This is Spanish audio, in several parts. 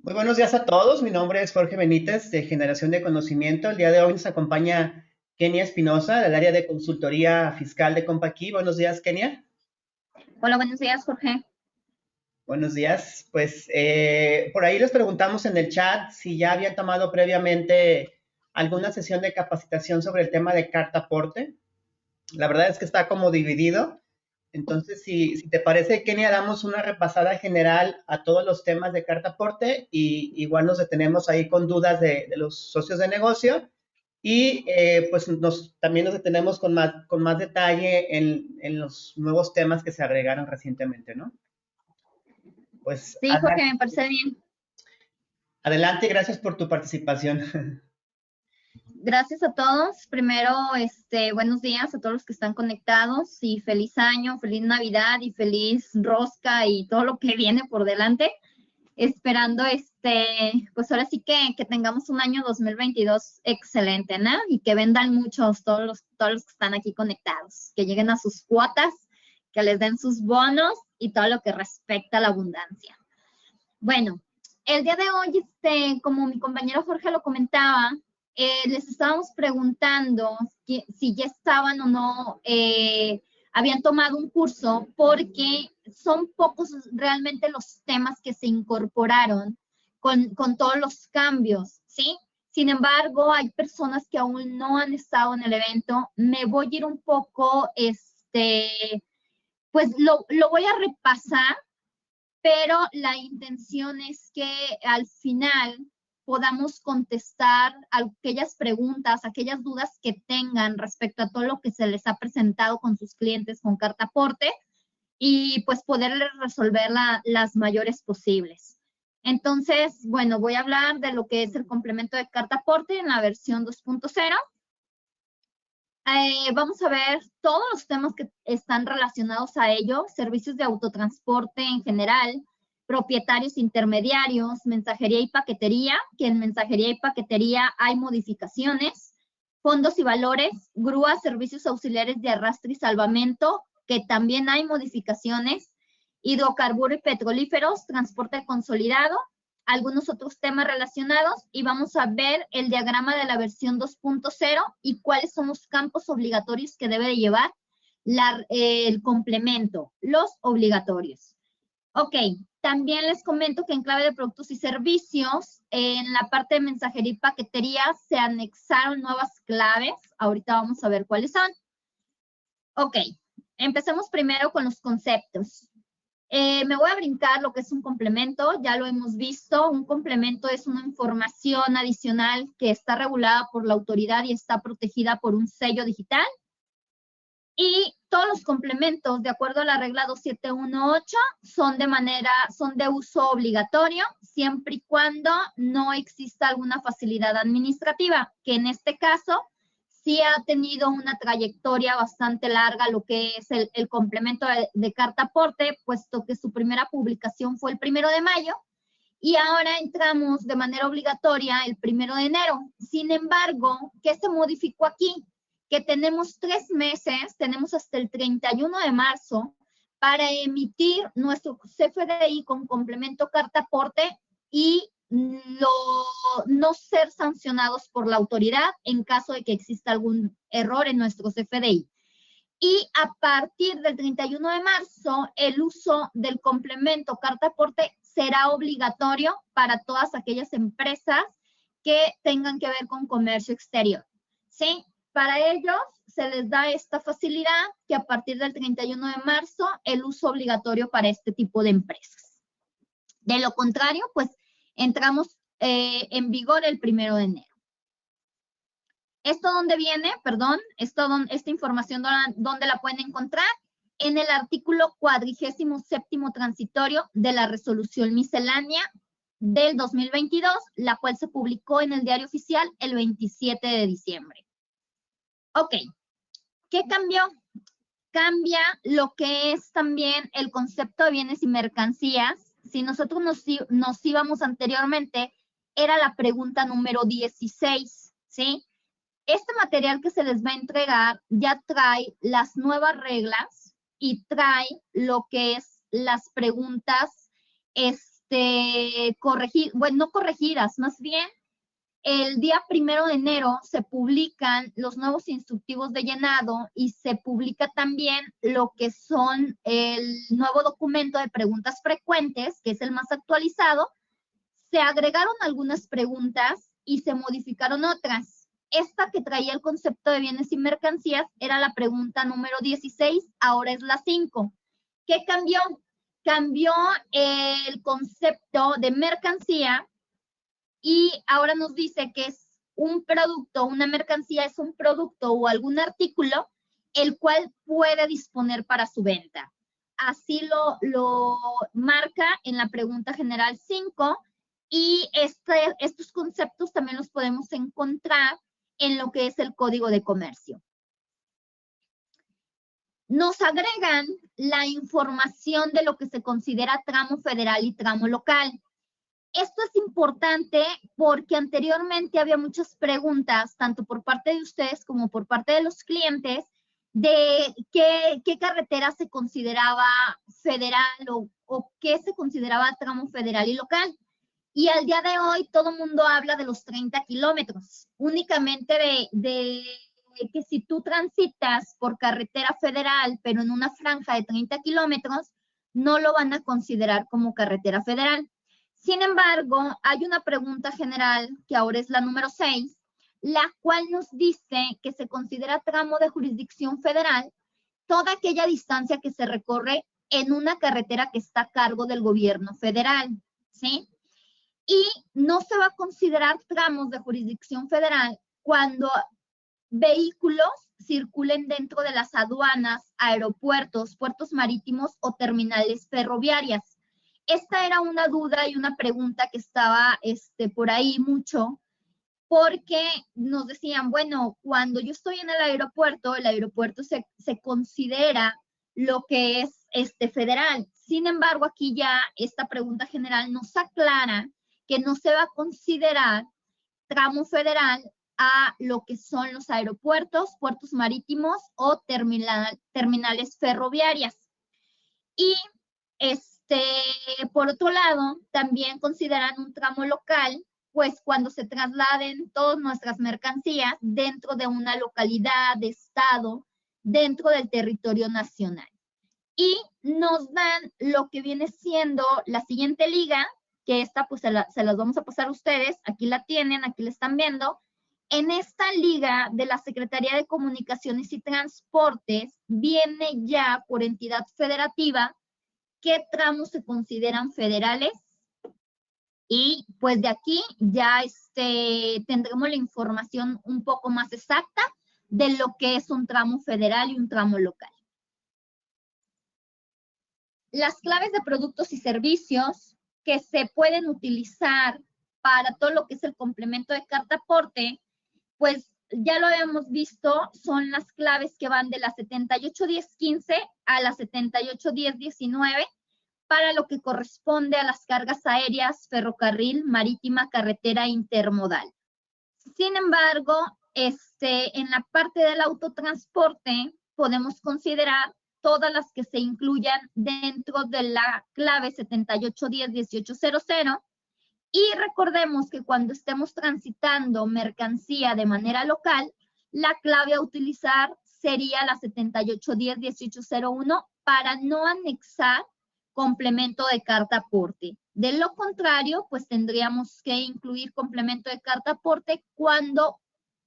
Muy buenos días a todos. Mi nombre es Jorge Benítez de Generación de Conocimiento. El día de hoy nos acompaña Kenia Espinosa del área de consultoría fiscal de Compaqui. Buenos días, Kenia. Hola, buenos días, Jorge. Buenos días. Pues por ahí les preguntamos en el chat si ya habían tomado previamente alguna sesión de capacitación sobre el tema de carta aporte. La verdad es que está como dividido. Entonces, si te parece, Kenia, damos una repasada general a todos los temas de carta aporte y igual nos detenemos ahí con dudas de los socios de negocio y pues también nos detenemos con más detalle en los nuevos temas que se agregaron recientemente, ¿no? Pues Sí, Jorge, me parece bien. adelante, gracias por tu participación. Gracias a todos. Primero, buenos días a todos los que están conectados y feliz año, feliz Navidad y feliz rosca y todo lo que viene por delante. Esperando, pues ahora sí que tengamos un año 2022 excelente, ¿no? Y que vendan muchos todos los que están aquí conectados, que lleguen a sus cuotas, que les den sus bonos y todo lo que respecta a la abundancia. Bueno, el día de hoy, como mi compañero Jorge lo comentaba, les estábamos preguntando si ya estaban o no, habían tomado un curso, porque son pocos realmente los temas que se incorporaron con todos los cambios, ¿sí? Sin embargo, hay personas que aún no han estado en el evento. Me voy a ir un poco, pues lo voy a repasar, pero la intención es que al final podamos contestar aquellas preguntas, aquellas dudas que tengan respecto a todo lo que se les ha presentado con sus clientes con carta aporte y pues poderles resolver las mayores posibles. Entonces, bueno, voy a hablar de lo que es el complemento de carta aporte en la versión 2.0. Vamos a ver todos los temas que están relacionados a ello, servicios de autotransporte en general, propietarios intermediarios, mensajería y paquetería, que en mensajería y paquetería hay modificaciones, fondos y valores, grúas, servicios auxiliares de arrastre y salvamento, que también hay modificaciones, hidrocarburos y petrolíferos, transporte consolidado, algunos otros temas relacionados y vamos a ver el diagrama de la versión 2.0 y cuáles son los campos obligatorios que debe de llevar el complemento, los obligatorios. Ok, también les comento que en clave de productos y servicios, en la parte de mensajería y paquetería se anexaron nuevas claves. Ahorita vamos a ver cuáles son. Ok, empecemos primero con los conceptos. Me voy a brincar lo que es un complemento, ya lo hemos visto. Un complemento es una información adicional que está regulada por la autoridad y está protegida por un sello digital. Y todos los complementos, de acuerdo a la regla 2718, son de uso obligatorio, siempre y cuando no exista alguna facilidad administrativa, que en este caso sí ha tenido una trayectoria bastante larga lo que es el complemento de carta aporte, puesto que su primera publicación fue el 1 de mayo y ahora entramos de manera obligatoria el 1 de enero. Sin embargo, ¿qué se modificó aquí? Que tenemos 3 meses, tenemos hasta el 31 de marzo para emitir nuestro CFDI con complemento carta aporte y no ser sancionados por la autoridad en caso de que exista algún error en nuestro CFDI. Y a partir del 31 de marzo, el uso del complemento carta aporte será obligatorio para todas aquellas empresas que tengan que ver con comercio exterior. ¿Sí? Para ellos se les da esta facilidad que a partir del 31 de marzo el uso obligatorio para este tipo de empresas. De lo contrario, pues entramos en vigor el 1 de enero. ¿Esto dónde viene? Perdón, esta información, ¿dónde la pueden encontrar? En el artículo 47º transitorio de la resolución miscelánea del 2022, la cual se publicó en el Diario Oficial el 27 de diciembre. Ok, ¿qué cambió? Cambia lo que es también el concepto de bienes y mercancías. Si nosotros nos íbamos anteriormente, era la pregunta número 16, ¿sí? Este material que se les va a entregar ya trae las nuevas reglas y trae lo que es las preguntas no corregidas, más bien el día 1 de enero se publican los nuevos instructivos de llenado y se publica también lo que son el nuevo documento de preguntas frecuentes, que es el más actualizado. Se agregaron algunas preguntas y se modificaron otras. Esta que traía el concepto de bienes y mercancías era la pregunta número 16, ahora es la 5. ¿Qué cambió? Cambió el concepto de mercancía y ahora nos dice que es un producto, una mercancía es un producto o algún artículo el cual puede disponer para su venta. Así lo marca en la pregunta general 5 y estos conceptos también los podemos encontrar en lo que es el Código de Comercio. Nos agregan la información de lo que se considera tramo federal y tramo local. Esto es importante porque anteriormente había muchas preguntas, tanto por parte de ustedes como por parte de los clientes, de qué carretera se consideraba federal o qué se consideraba tramo federal y local. Y al día de hoy todo el mundo habla de los 30 kilómetros, únicamente de que si tú transitas por carretera federal, pero en una franja de 30 kilómetros, no lo van a considerar como carretera federal. Sin embargo, hay una pregunta general, que ahora es la número 6, la cual nos dice que se considera tramo de jurisdicción federal toda aquella distancia que se recorre en una carretera que está a cargo del gobierno federal, ¿sí? Y no se va a considerar tramos de jurisdicción federal cuando vehículos circulen dentro de las aduanas, aeropuertos, puertos marítimos o terminales ferroviarias. Esta era una duda y una pregunta que estaba por ahí mucho, porque nos decían, bueno, cuando yo estoy en el aeropuerto se considera lo que es federal. Sin embargo, aquí ya esta pregunta general nos aclara que no se va a considerar tramo federal a lo que son los aeropuertos, puertos marítimos o terminales ferroviarias. Y por otro lado, también consideran un tramo local, pues cuando se trasladen todas nuestras mercancías dentro de una localidad, de estado, dentro del territorio nacional. Y nos dan lo que viene siendo la siguiente liga, que esta pues se las vamos a pasar a ustedes, aquí la tienen, aquí la están viendo. En esta liga de la Secretaría de Comunicaciones y Transportes viene ya por entidad federativa qué tramos se consideran federales y pues de aquí ya tendremos la información un poco más exacta de lo que es un tramo federal y un tramo local. Las claves de productos y servicios que se pueden utilizar para todo lo que es el complemento de carta aporte, pues ya lo habíamos visto, son las claves que van de la 781015 a la 781019 para lo que corresponde a las cargas aéreas, ferrocarril, marítima, carretera e intermodal. Sin embargo, en la parte del autotransporte podemos considerar todas las que se incluyan dentro de la clave 78101800 y recordemos que cuando estemos transitando mercancía de manera local, la clave a utilizar sería la 78101801 para no anexar complemento de carta aporte. De lo contrario, pues tendríamos que incluir complemento de carta aporte cuando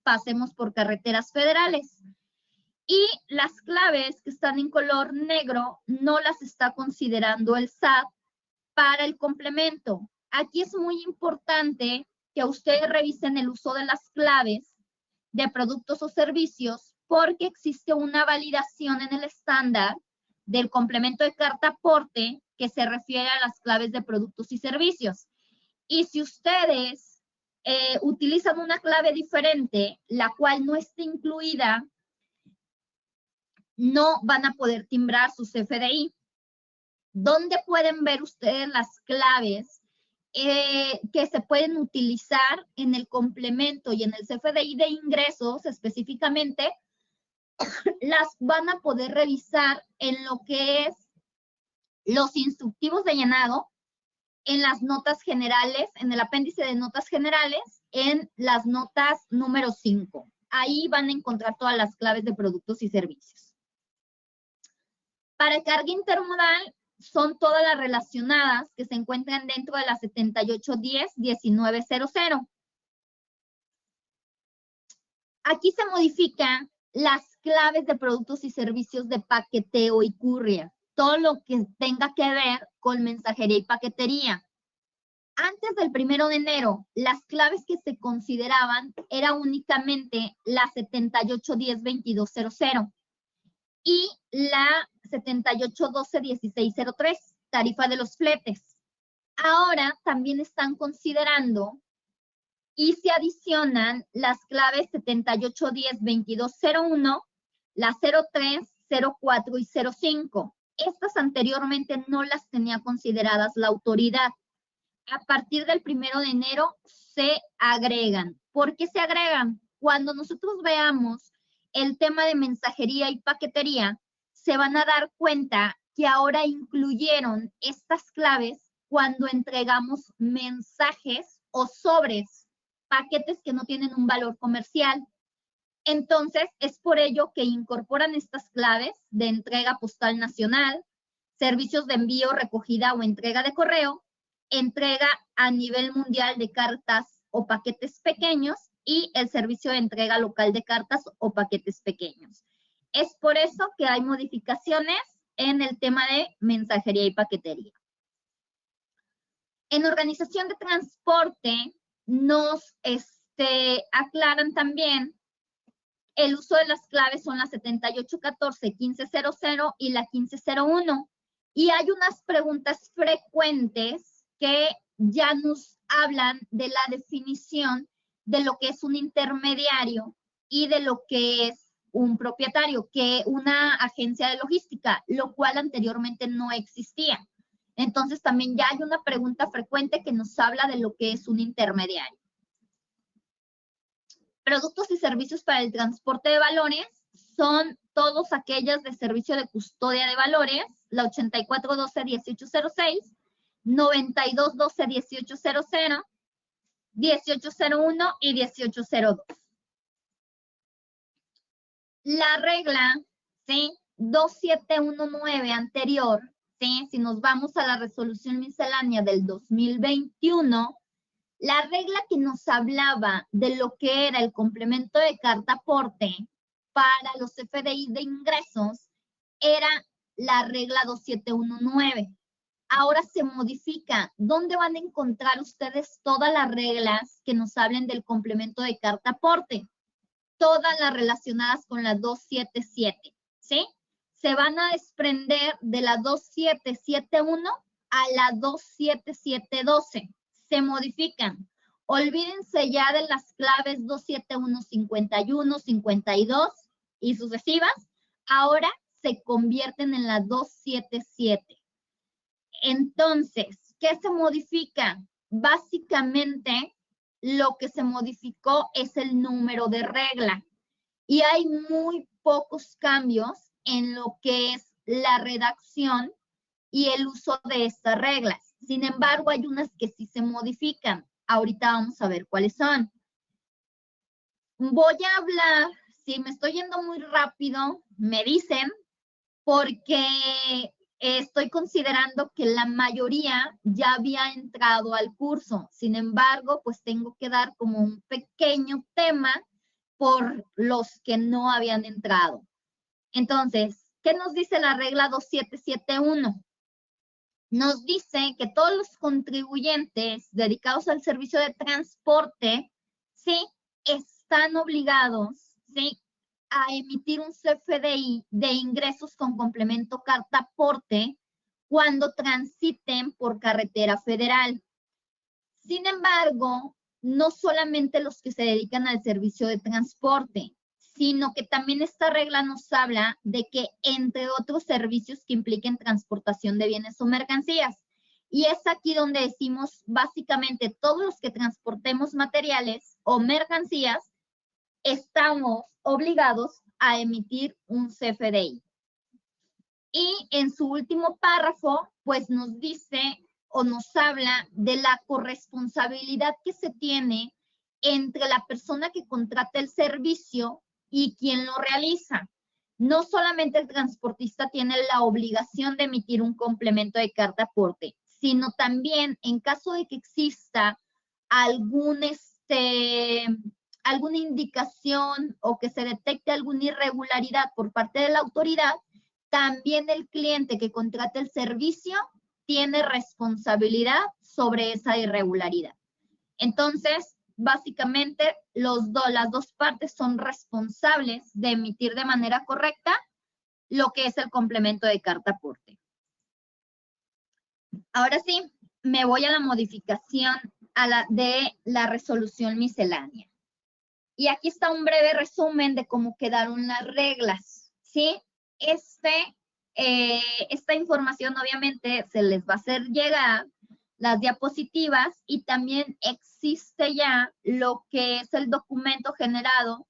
pasemos por carreteras federales. Y las claves que están en color negro no las está considerando el SAT para el complemento. Aquí es muy importante que ustedes revisen el uso de las claves de productos o servicios porque existe una validación en el estándar del complemento de carta aporte que se refiere a las claves de productos y servicios. Y si ustedes utilizan una clave diferente, la cual no esté incluida, no van a poder timbrar su CFDI. ¿Dónde pueden ver ustedes las claves que se pueden utilizar en el complemento y en el CFDI de ingresos específicamente? Las van a poder revisar en lo que es los instructivos de llenado en las notas generales, en el apéndice de notas generales, en las notas número 5. Ahí van a encontrar todas las claves de productos y servicios. Para carga intermodal, son todas las relacionadas que se encuentran dentro de la 7810-1900. Aquí se modifican las claves de productos y servicios de paqueteo y courier, todo lo que tenga que ver con mensajería y paquetería. Antes del 1 de enero, las claves que se consideraban era únicamente la 7810-2200 y la 7812-1603, tarifa de los fletes. Ahora también están considerando y se adicionan las claves 7810-2201, la 03, 04 y 05. Estas anteriormente no las tenía consideradas la autoridad. A partir del 1 de enero se agregan. ¿Por qué se agregan? Cuando nosotros veamos el tema de mensajería y paquetería, se van a dar cuenta que ahora incluyeron estas claves cuando entregamos mensajes o sobres, paquetes que no tienen un valor comercial. Entonces, es por ello que incorporan estas claves de entrega postal nacional, servicios de envío, recogida o entrega de correo, entrega a nivel mundial de cartas o paquetes pequeños y el servicio de entrega local de cartas o paquetes pequeños. Es por eso que hay modificaciones en el tema de mensajería y paquetería. En organización de transporte nos aclaran también el uso de las claves son la 7814-1500 y la 1501. Y hay unas preguntas frecuentes que ya nos hablan de la definición de lo que es un intermediario y de lo que es un propietario, que una agencia de logística, lo cual anteriormente no existía. Entonces también ya hay una pregunta frecuente que nos habla de lo que es un intermediario. Productos y servicios para el transporte de valores son todos aquellos de servicio de custodia de valores, la 8412-1806, 9212-1800, 1801 y 1802. La regla, ¿sí? 2719 anterior, ¿sí? Si nos vamos a la resolución miscelánea del 2021, la regla que nos hablaba de lo que era el complemento de carta aporte para los FDI de ingresos era la regla 2719. Ahora se modifica. ¿Dónde van a encontrar ustedes todas las reglas que nos hablen del complemento de carta aporte? Todas las relacionadas con la 277, ¿sí? Se van a desprender de la 2771 a la 27712. Se modifican. Olvídense ya de las claves 271, 51, 52 y sucesivas. Ahora se convierten en la 277. Entonces, ¿qué se modifica? Básicamente, lo que se modificó es el número de regla. Y hay muy pocos cambios en lo que es la redacción y el uso de estas reglas. Sin embargo, hay unas que sí se modifican. Ahorita vamos a ver cuáles son. Voy a hablar, si me estoy yendo muy rápido, me dicen, porque estoy considerando que la mayoría ya había entrado al curso. Sin embargo, pues tengo que dar como un pequeño tema por los que no habían entrado. Entonces, ¿qué nos dice la regla 2771? Nos dice que todos los contribuyentes dedicados al servicio de transporte, sí, están obligados, sí, a emitir un CFDI de ingresos con complemento carta aporte cuando transiten por carretera federal. Sin embargo, no solamente los que se dedican al servicio de transporte, sino que también esta regla nos habla de que entre otros servicios que impliquen transportación de bienes o mercancías. Y es aquí donde decimos básicamente todos los que transportemos materiales o mercancías estamos obligados a emitir un CFDI. Y en su último párrafo, pues nos dice o nos habla de la corresponsabilidad que se tiene entre la persona que contrata el servicio y quien lo realiza. No solamente el transportista tiene la obligación de emitir un complemento de carta aporte, sino también en caso de que exista alguna indicación o que se detecte alguna irregularidad por parte de la autoridad, también el cliente que contrata el servicio tiene responsabilidad sobre esa irregularidad. Entonces, básicamente, las dos partes son responsables de emitir de manera correcta lo que es el complemento de carta aporte. Ahora sí, me voy a la modificación de la resolución miscelánea. Y aquí está un breve resumen de cómo quedaron las reglas, ¿sí? Esta información obviamente se les va a hacer llegar las diapositivas y también existe ya lo que es el documento generado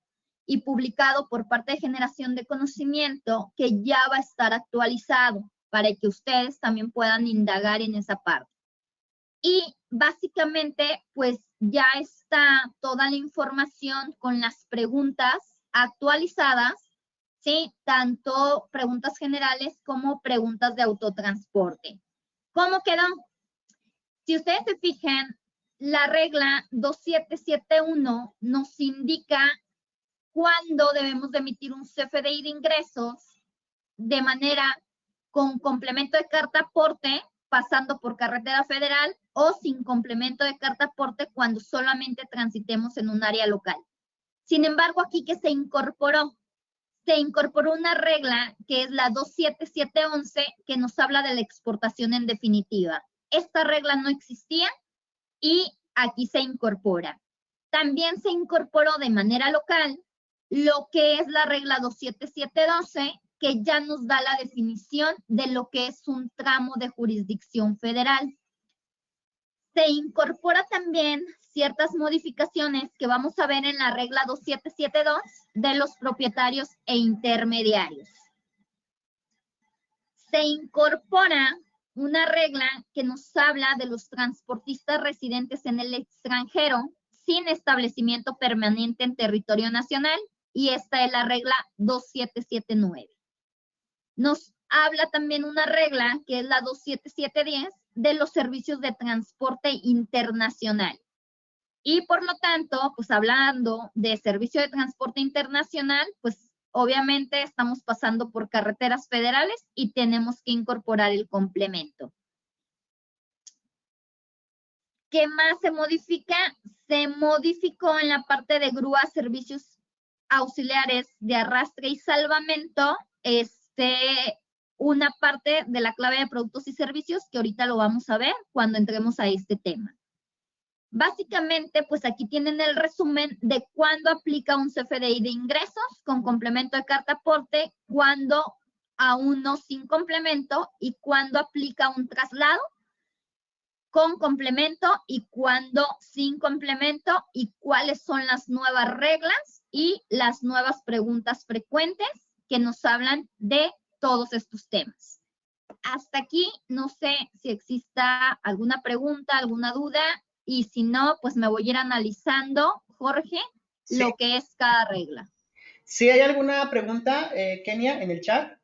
y publicado por parte de Generación de Conocimiento que ya va a estar actualizado para que ustedes también puedan indagar en esa parte. Y básicamente, pues ya está toda la información con las preguntas actualizadas, ¿sí? Tanto preguntas generales como preguntas de autotransporte. ¿Cómo quedó? Si ustedes se fijan, la regla 2771 nos indica cuándo debemos de emitir un CFDI de ingresos de manera con complemento de carta aporte, pasando por carretera federal, o sin complemento de carta aporte cuando solamente transitemos en un área local. Sin embargo, aquí que se incorporó una regla que es la 27711 que nos habla de la exportación en definitiva. Esta regla no existía y aquí se incorpora. También se incorporó de manera local lo que es la regla 27712, que ya nos da la definición de lo que es un tramo de jurisdicción federal. Se incorpora también ciertas modificaciones que vamos a ver en la regla 2772 de los propietarios e intermediarios. Se incorpora una regla que nos habla de los transportistas residentes en el extranjero sin establecimiento permanente en territorio nacional, y esta es la regla 2779. Nos habla también una regla que es la 27710 de los servicios de transporte internacional. Y por lo tanto, pues hablando de servicio de transporte internacional, pues obviamente estamos pasando por carreteras federales y tenemos que incorporar el complemento. ¿Qué más se modifica? Se modificó en la parte de grúas, servicios auxiliares de arrastre y salvamento, una parte de la clave de productos y servicios que ahorita lo vamos a ver cuando entremos a este tema. Básicamente, pues aquí tienen el resumen de cuándo aplica un CFDI de ingresos con complemento de carta aporte, cuándo a uno sin complemento y cuándo aplica un traslado con complemento y cuándo sin complemento, y cuáles son las nuevas reglas y las nuevas preguntas frecuentes que nos hablan de todos estos temas. Hasta aquí, no sé si exista alguna pregunta, alguna duda, y si no, pues me voy a ir analizando, Jorge, sí, lo que es cada regla. Si hay alguna pregunta, Kenia, en el chat,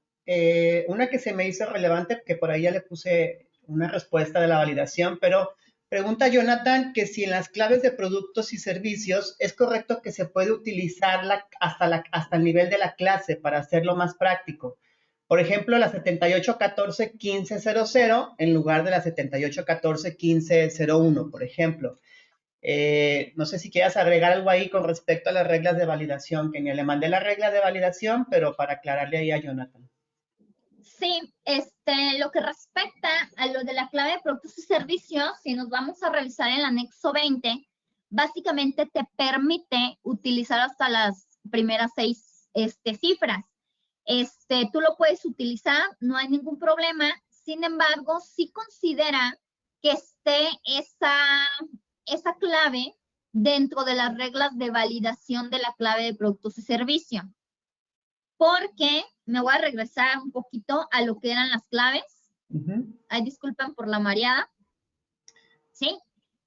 una que se me hizo relevante, que por ahí ya le puse una respuesta de la validación, pero pregunta Jonathan que si en las claves de productos y servicios es correcto que se puede utilizar hasta el nivel de la clase para hacerlo más práctico. Por ejemplo, la 7814.15.00 en lugar de la 7814.15.01, por ejemplo. No sé si quieras agregar algo ahí con respecto a las reglas de validación, Kenia. Le mandé la regla de validación, pero para aclararle ahí a Jonathan. Sí, lo que respecta a lo de la clave de productos y servicios, si nos vamos a revisar el anexo 20, básicamente te permite utilizar hasta las primeras 6 cifras. Tú lo puedes utilizar, no hay ningún problema. Sin embargo, sí considera que esté esa clave dentro de las reglas de validación de la clave de productos y servicios. Porque me voy a regresar un poquito a lo que eran las claves. Ay, disculpen por la mareada. ¿sí?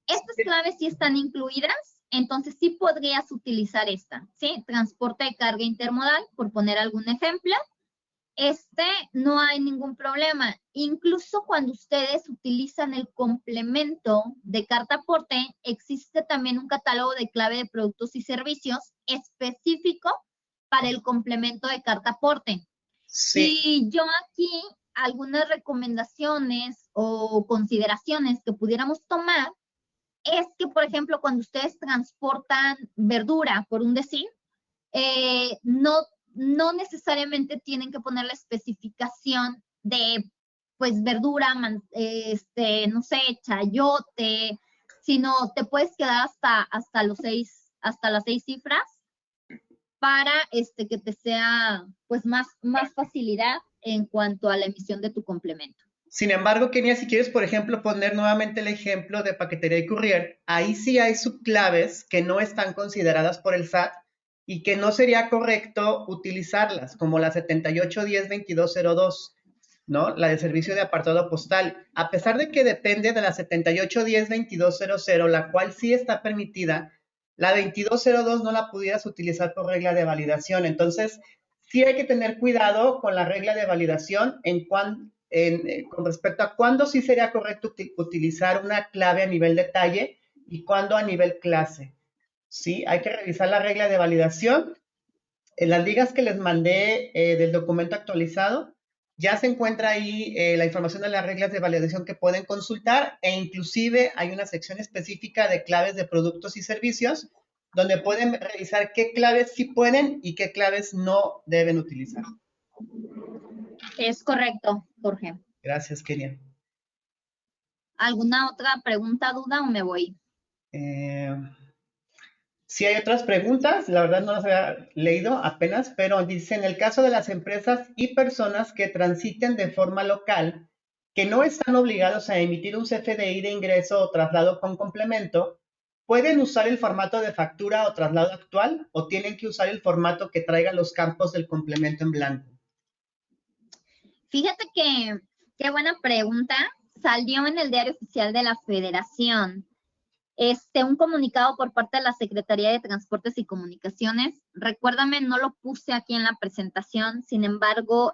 Estas claves sí están incluidas, entonces sí podrías utilizar esta, ¿sí? Transporte de carga intermodal, por poner algún ejemplo. No hay ningún problema. Incluso cuando ustedes utilizan el complemento de carta aporte, existe también un catálogo de clave de productos y servicios específico para el complemento de carta aporte. Sí. Y yo aquí algunas recomendaciones o consideraciones que pudiéramos tomar es que, por ejemplo, cuando ustedes transportan verdura, por un decir, no necesariamente tienen que poner la especificación de, pues, verdura, no sé, chayote, sino te puedes quedar hasta las 6 cifras para que te sea, pues, más facilidad en cuanto a la emisión de tu complemento. Sin embargo, Kenia, si quieres, por ejemplo, poner nuevamente el ejemplo de paquetería y courier, ahí sí hay subclaves que no están consideradas por el SAT y que no sería correcto utilizarlas, como la 78102202, ¿no? La de servicio de apartado postal. A pesar de que depende de la 78102200, la cual sí está permitida, la 2202 no la pudieras utilizar por regla de validación. Entonces, sí hay que tener cuidado con la regla de validación con respecto a cuándo sí sería correcto utilizar una clave a nivel detalle y cuándo a nivel clase. Sí, hay que revisar la regla de validación. En las ligas que les mandé del documento actualizado, ya se encuentra ahí la información de las reglas de validación que pueden consultar e inclusive hay una sección específica de claves de productos y servicios donde pueden revisar qué claves sí pueden y qué claves no deben utilizar. Es correcto, Jorge. Gracias, Kenia. ¿Alguna otra pregunta, duda o me voy? Sí hay otras preguntas, la verdad no las había leído apenas, pero dice, en el caso de las empresas y personas que transiten de forma local, que no están obligados a emitir un CFDI de ingreso o traslado con complemento, ¿pueden usar el formato de factura o traslado actual o tienen que usar el formato que traiga los campos del complemento en blanco? Fíjate que, qué buena pregunta. Salió en el Diario Oficial de la Federación un comunicado por parte de la Secretaría de Transportes y Comunicaciones. Recuérdame, no lo puse aquí en la presentación, sin embargo,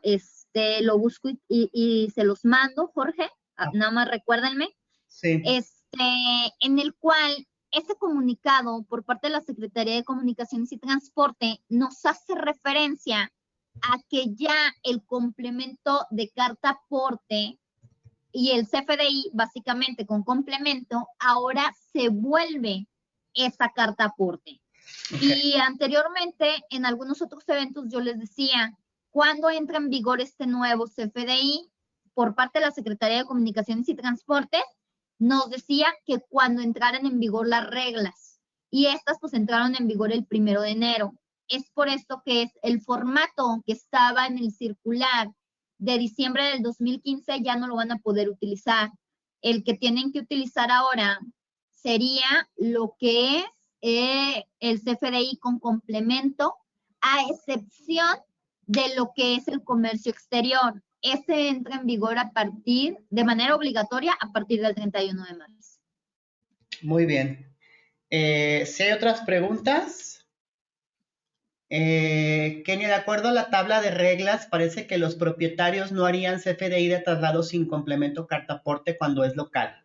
lo busco y se los mando, Jorge. Nada más recuérdenme. Sí. En el cual ese comunicado por parte de la Secretaría de Comunicaciones y Transporte nos hace referencia a que ya el complemento de carta aporte y el CFDI, básicamente con complemento, ahora se vuelve esa carta aporte. Okay. Y anteriormente, en algunos otros eventos, yo les decía, ¿cuándo entra en vigor este nuevo CFDI? Por parte de la Secretaría de Comunicaciones y Transportes, nos decía que cuando entraran en vigor las reglas. Y estas pues entraron en vigor el 1 de enero. Es por esto que es el formato que estaba en el circular de diciembre del 2015 ya no lo van a poder utilizar. El que tienen que utilizar ahora sería lo que es el CFDI con complemento, a excepción de lo que es el comercio exterior. Ese entra en vigor de manera obligatoria a partir del 31 de marzo. Muy bien. Si hay otras preguntas. Kenia, de acuerdo a la tabla de reglas, parece que los propietarios no harían CFDI de traslado sin complemento carta aporte cuando es local.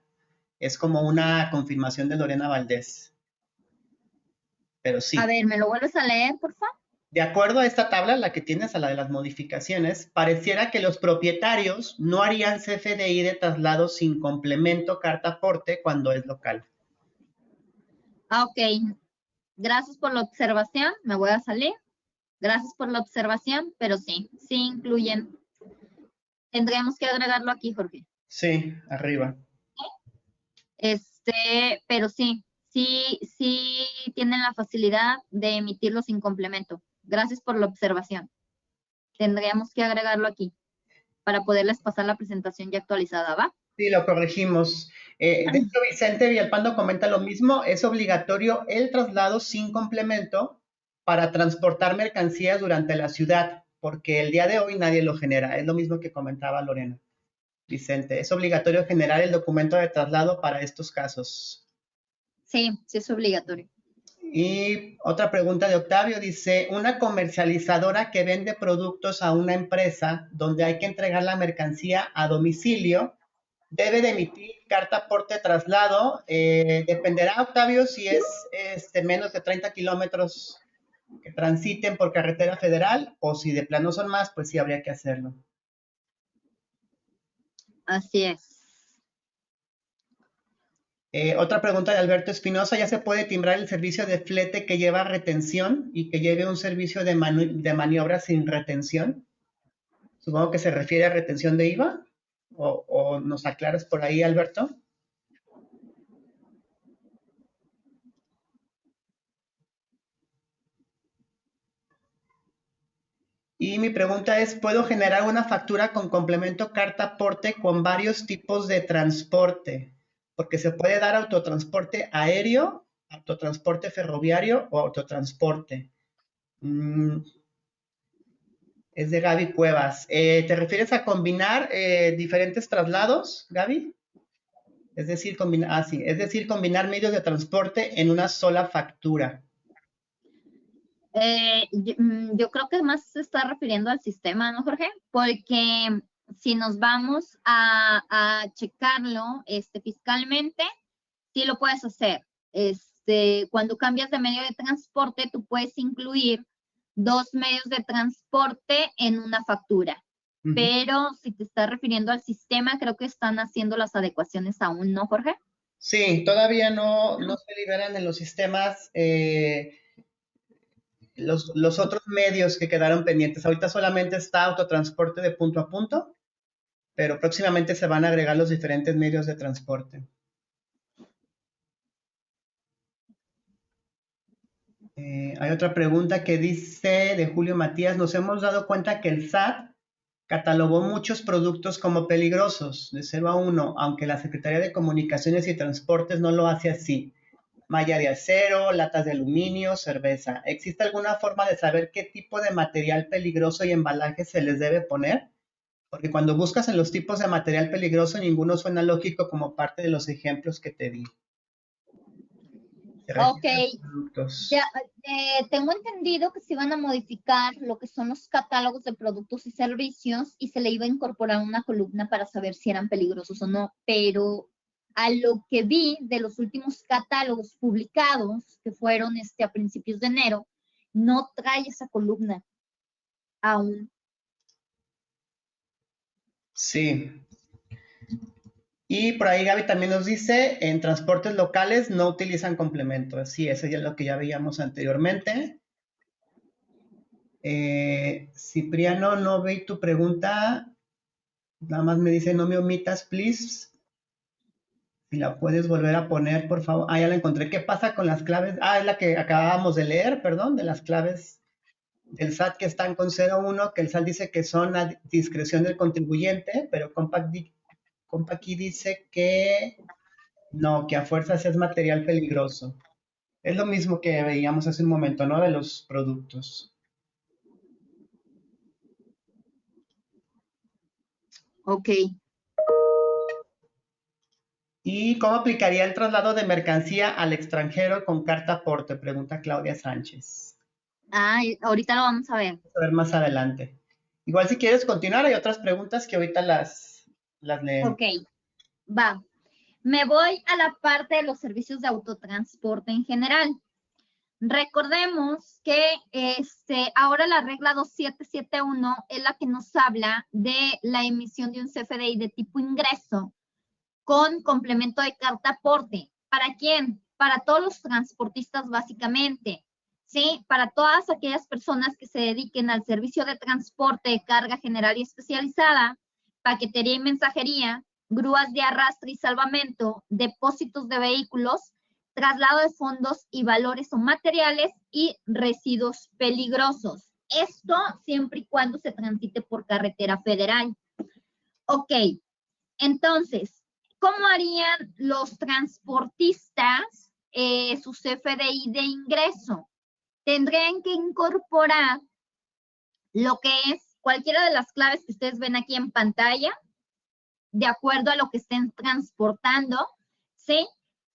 Es como una confirmación de Lorena Valdés. Pero sí. A ver, ¿me lo vuelves a leer, por favor? De acuerdo a esta tabla, la que tienes, a la de las modificaciones, pareciera que los propietarios no harían CFDI de traslado sin complemento carta aporte cuando es local. Ok. Gracias por la observación. Me voy a salir. Gracias por la observación, pero sí incluyen. Tendríamos que agregarlo aquí, Jorge. Sí, arriba. Pero sí tienen la facilidad de emitirlo sin complemento. Gracias por la observación. Tendríamos que agregarlo aquí para poderles pasar la presentación ya actualizada, ¿va? Sí, lo corregimos. De hecho, Vicente Villalpando comenta lo mismo. Es obligatorio el traslado sin complemento para transportar mercancías durante la ciudad, porque el día de hoy nadie lo genera. Es lo mismo que comentaba Lorena. Vicente, ¿es obligatorio generar el documento de traslado para estos casos? Sí, sí es obligatorio. Y otra pregunta de Octavio dice, una comercializadora que vende productos a una empresa donde hay que entregar la mercancía a domicilio, debe de emitir carta aporte traslado. Dependerá, Octavio, si es menos de 30 kilómetros que transiten por carretera federal o si de plano son más, pues sí habría que hacerlo. Así es. Otra pregunta de Alberto Espinosa, ¿ya se puede timbrar el servicio de flete que lleva retención y que lleve un servicio de maniobra sin retención? Supongo que se refiere a retención de IVA. ¿O nos aclaras por ahí, Alberto? Y mi pregunta es, ¿puedo generar una factura con complemento carta aporte con varios tipos de transporte? Porque se puede dar autotransporte aéreo, autotransporte ferroviario o autotransporte. Es de Gaby Cuevas. ¿Te refieres a combinar diferentes traslados, Gaby? Es decir, combinar medios de transporte en una sola factura. Yo creo que más se está refiriendo al sistema, ¿no, Jorge? Porque si nos vamos a checarlo fiscalmente, sí lo puedes hacer. Cuando cambias de medio de transporte, tú puedes incluir dos medios de transporte en una factura. Pero si te estás refiriendo al sistema, creo que están haciendo las adecuaciones aún, ¿no, Jorge? Sí, todavía no se liberan en los sistemas los otros medios que quedaron pendientes. Ahorita solamente está autotransporte de punto a punto, pero próximamente se van a agregar los diferentes medios de transporte. Hay otra pregunta que dice de Julio Matías, nos hemos dado cuenta que el SAT catalogó muchos productos como peligrosos, de 0 a 1, aunque la Secretaría de Comunicaciones y Transportes no lo hace así. Malla de acero, latas de aluminio, cerveza. ¿Existe alguna forma de saber qué tipo de material peligroso y embalaje se les debe poner? Porque cuando buscas en los tipos de material peligroso, ninguno suena lógico como parte de los ejemplos que te di. Ok, ya, tengo entendido que se iban a modificar lo que son los catálogos de productos y servicios y se le iba a incorporar una columna para saber si eran peligrosos o no, pero a lo que vi de los últimos catálogos publicados, que fueron a principios de enero, no trae esa columna aún. Sí. Y por ahí Gaby también nos dice, en transportes locales no utilizan complementos. Sí, eso ya es lo que ya veíamos anteriormente. Cipriano, no vi tu pregunta. Nada más me dice, no me omitas, please. Si la puedes volver a poner, por favor. Ah, ya la encontré. ¿Qué pasa con las claves? Ah, es la que acabábamos de leer, perdón, de las claves del SAT que están con 01, que el SAT dice que son a discreción del contribuyente, pero Compa aquí dice que no, que a fuerzas es material peligroso. Es lo mismo que veíamos hace un momento, ¿no? De los productos. Ok. ¿Y cómo aplicaría el traslado de mercancía al extranjero con carta aporte? Pregunta Claudia Sánchez. Ah, ahorita lo vamos a ver. Vamos a ver más adelante. Igual si quieres continuar, hay otras preguntas que ahorita las leemos. Ok, va. Me voy a la parte de los servicios de autotransporte en general. Recordemos que ahora la regla 2771 es la que nos habla de la emisión de un CFDI de tipo ingreso con complemento de carta aporte. ¿Para quién? Para todos los transportistas básicamente, ¿sí? Para todas aquellas personas que se dediquen al servicio de transporte de carga general y especializada, paquetería y mensajería, grúas de arrastre y salvamento, depósitos de vehículos, traslado de fondos y valores o materiales y residuos peligrosos. Esto siempre y cuando se transite por carretera federal. Ok, entonces, ¿cómo harían los transportistas su CFDI de ingreso? Tendrían que incorporar lo que es cualquiera de las claves que ustedes ven aquí en pantalla, de acuerdo a lo que estén transportando, ¿sí?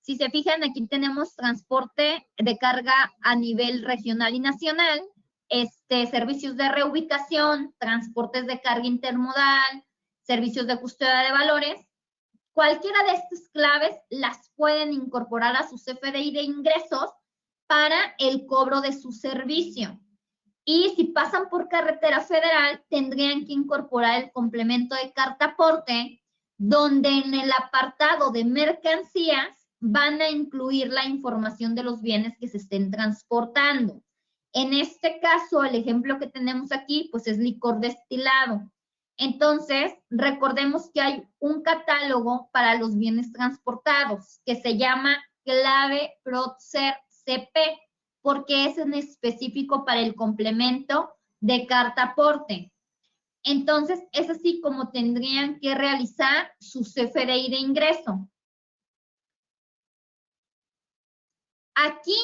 Si se fijan, aquí tenemos transporte de carga a nivel regional y nacional, servicios de reubicación, transportes de carga intermodal, servicios de custodia de valores. Cualquiera de estas claves las pueden incorporar a su CFDI de ingresos para el cobro de su servicio. Y si pasan por carretera federal, tendrían que incorporar el complemento de carta aporte, donde en el apartado de mercancías van a incluir la información de los bienes que se estén transportando. En este caso, el ejemplo que tenemos aquí, pues es licor destilado. Entonces, recordemos que hay un catálogo para los bienes transportados que se llama clave PROCER CP, porque es en específico para el complemento de carta aporte. Entonces, es así como tendrían que realizar su CFDI de ingreso. Aquí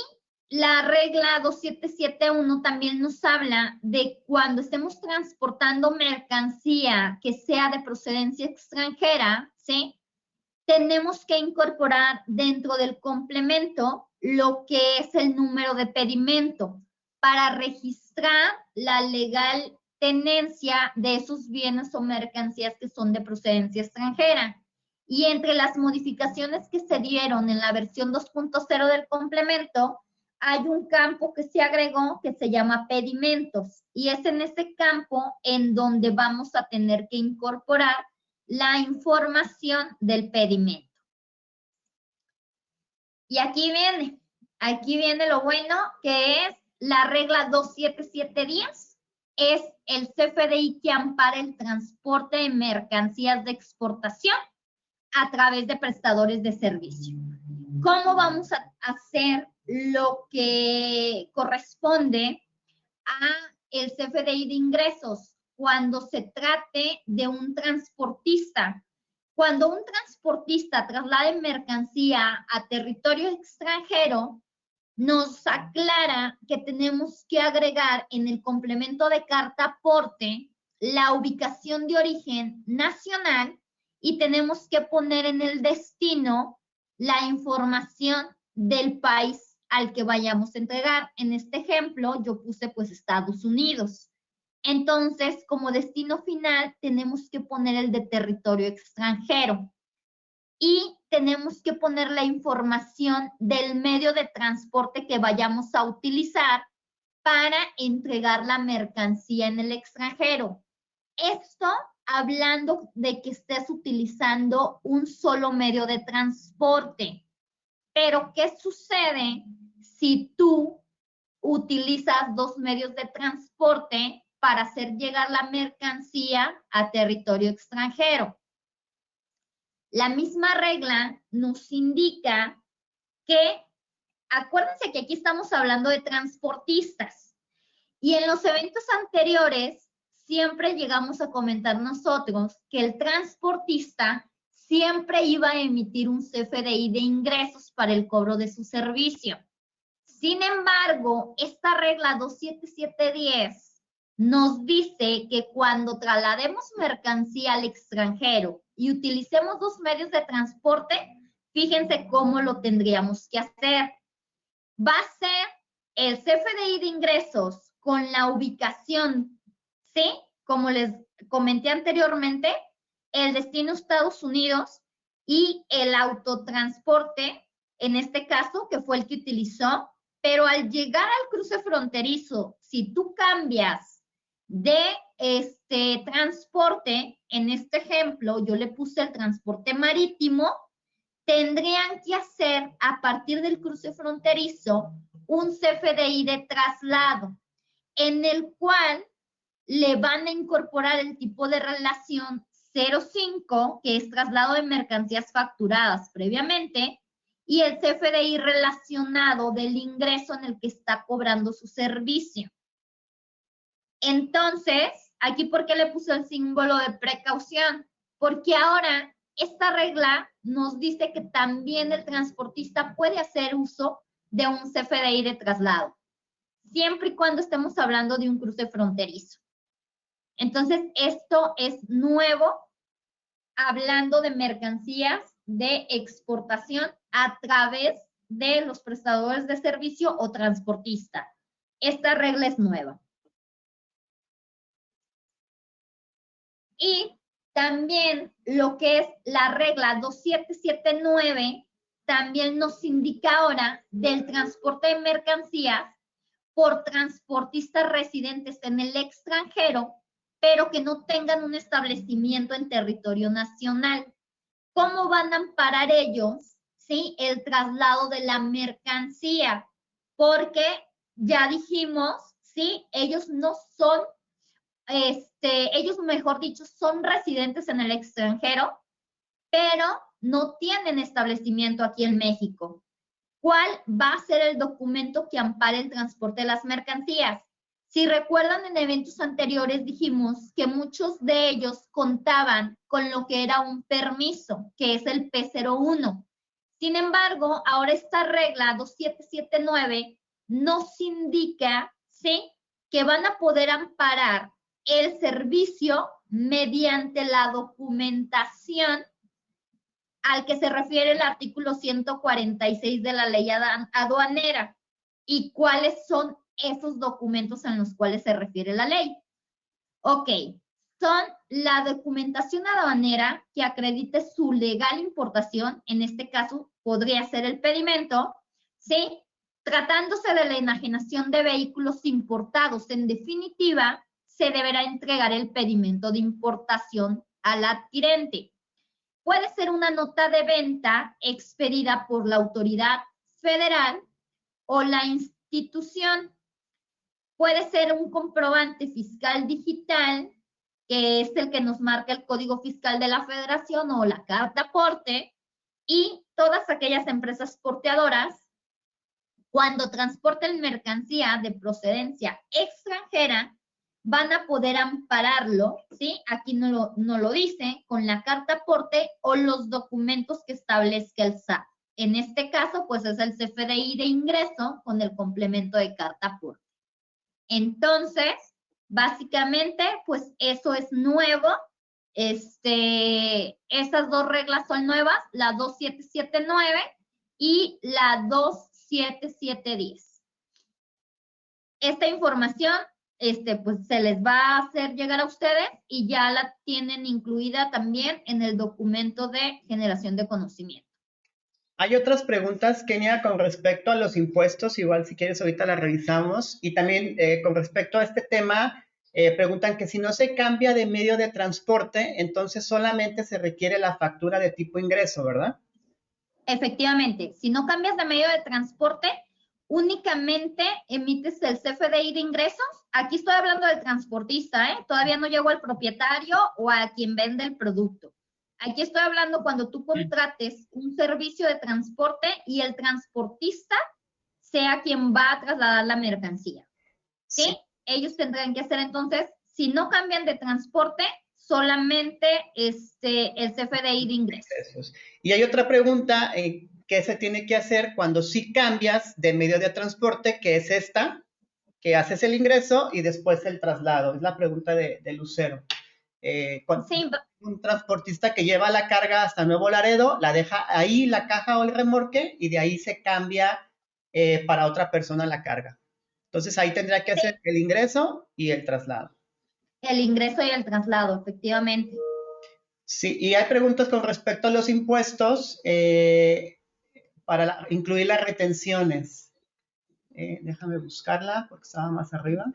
la regla 2771 también nos habla de cuando estemos transportando mercancía que sea de procedencia extranjera, ¿sí? Tenemos que incorporar dentro del complemento lo que es el número de pedimento para registrar la legal tenencia de esos bienes o mercancías que son de procedencia extranjera. Y entre las modificaciones que se dieron en la versión 2.0 del complemento, hay un campo que se agregó que se llama pedimentos, y es en ese campo en donde vamos a tener que incorporar la información del pedimento. Y aquí viene lo bueno, que es la regla 27710, es el CFDI que ampara el transporte de mercancías de exportación a través de prestadores de servicio. ¿Cómo vamos a hacer lo que corresponde a el CFDI de ingresos cuando se trate de un transportista? Cuando un transportista traslade mercancía a territorio extranjero, nos aclara que tenemos que agregar en el complemento de carta aporte la ubicación de origen nacional y tenemos que poner en el destino la información del país al que vayamos a entregar. En este ejemplo, yo puse pues Estados Unidos. Entonces, como destino final, tenemos que poner el de territorio extranjero. Y tenemos que poner la información del medio de transporte que vayamos a utilizar para entregar la mercancía en el extranjero. Esto hablando de que estés utilizando un solo medio de transporte. Pero, ¿qué sucede si tú utilizas dos medios de transporte para hacer llegar la mercancía a territorio extranjero? La misma regla nos indica que, acuérdense que aquí estamos hablando de transportistas, y en los eventos anteriores siempre llegamos a comentar nosotros que el transportista siempre iba a emitir un CFDI de ingresos para el cobro de su servicio. Sin embargo, esta regla 27710 nos dice que cuando traslademos mercancía al extranjero y utilicemos dos medios de transporte, fíjense cómo lo tendríamos que hacer. Va a ser el CFDI de ingresos con la ubicación, ¿sí? Como les comenté anteriormente, el destino Estados Unidos y el autotransporte, en este caso, que fue el que utilizó, pero al llegar al cruce fronterizo, si tú cambias de transporte, en este ejemplo, yo le puse el transporte marítimo, tendrían que hacer a partir del cruce fronterizo un CFDI de traslado, en el cual le van a incorporar el tipo de relación 05, que es traslado de mercancías facturadas previamente, y el CFDI relacionado del ingreso en el que está cobrando su servicio. Entonces, aquí, ¿por qué le puse el símbolo de precaución? Porque ahora esta regla nos dice que también el transportista puede hacer uso de un CFDI de traslado, siempre y cuando estemos hablando de un cruce fronterizo. Entonces, esto es nuevo hablando de mercancías de exportación a través de los prestadores de servicio o transportista. Esta regla es nueva. Y también lo que es la regla 2779 también nos indica ahora del transporte de mercancías por transportistas residentes en el extranjero, pero que no tengan un establecimiento en territorio nacional. ¿Cómo van a amparar ellos, sí, el traslado de la mercancía? Porque ya dijimos, sí, ellos no son, ellos, mejor dicho, son residentes en el extranjero, pero no tienen establecimiento aquí en México. ¿Cuál va a ser el documento que ampare el transporte de las mercancías? Si recuerdan, en eventos anteriores dijimos que muchos de ellos contaban con lo que era un permiso, que es el P01. Sin embargo, ahora esta regla 2779 nos indica, ¿sí?, que van a poder amparar el servicio mediante la documentación al que se refiere el artículo 146 de la ley aduanera. ¿Y cuáles son esos documentos en los cuales se refiere la ley? Ok, son la documentación aduanera que acredite su legal importación, en este caso podría ser el pedimento, ¿sí? Tratándose de la enajenación de vehículos importados, en definitiva, se deberá entregar el pedimento de importación al adquirente. Puede ser una nota de venta expedida por la autoridad federal o la institución. Puede ser un comprobante fiscal digital, que es el que nos marca el Código Fiscal de la Federación, o la carta aporte, y todas aquellas empresas porteadoras, cuando transporten mercancía de procedencia extranjera, van a poder ampararlo, ¿sí? Aquí no lo dice, con la carta aporte o los documentos que establezca el SAT. En este caso, pues es el CFDI de ingreso con el complemento de carta aporte. Entonces, básicamente, pues eso es nuevo. Esas dos reglas son nuevas, la 2779 y la 27710. Esta información pues se les va a hacer llegar a ustedes y ya la tienen incluida también en el documento de generación de conocimiento. Hay otras preguntas, Kenia, con respecto a los impuestos, igual si quieres ahorita las revisamos, y también con respecto a este tema, preguntan que si no se cambia de medio de transporte, entonces solamente se requiere la factura de tipo ingreso, ¿verdad? Efectivamente, si no cambias de medio de transporte, únicamente emites el CFDI de ingresos. Aquí estoy hablando del transportista, ¿eh? Todavía no llego al propietario o a quien vende el producto. Aquí estoy hablando cuando tú contrates un servicio de transporte y el transportista sea quien va a trasladar la mercancía. ¿Sí? Sí. Ellos tendrán que hacer entonces, si no cambian de transporte, solamente el CFDI de ingresos. Y hay otra pregunta, ¿qué se tiene que hacer cuando sí cambias de medio de transporte, que es esta, que haces el ingreso y después el traslado? Es la pregunta de Lucero. Sí. Un transportista que lleva la carga hasta Nuevo Laredo, la deja ahí la caja o el remorque y de ahí se cambia para otra persona la carga. Entonces ahí tendría que hacer el ingreso y el traslado. El ingreso y el traslado, efectivamente. Sí, y hay preguntas con respecto a los impuestos para incluir las retenciones. Déjame buscarla porque estaba más arriba.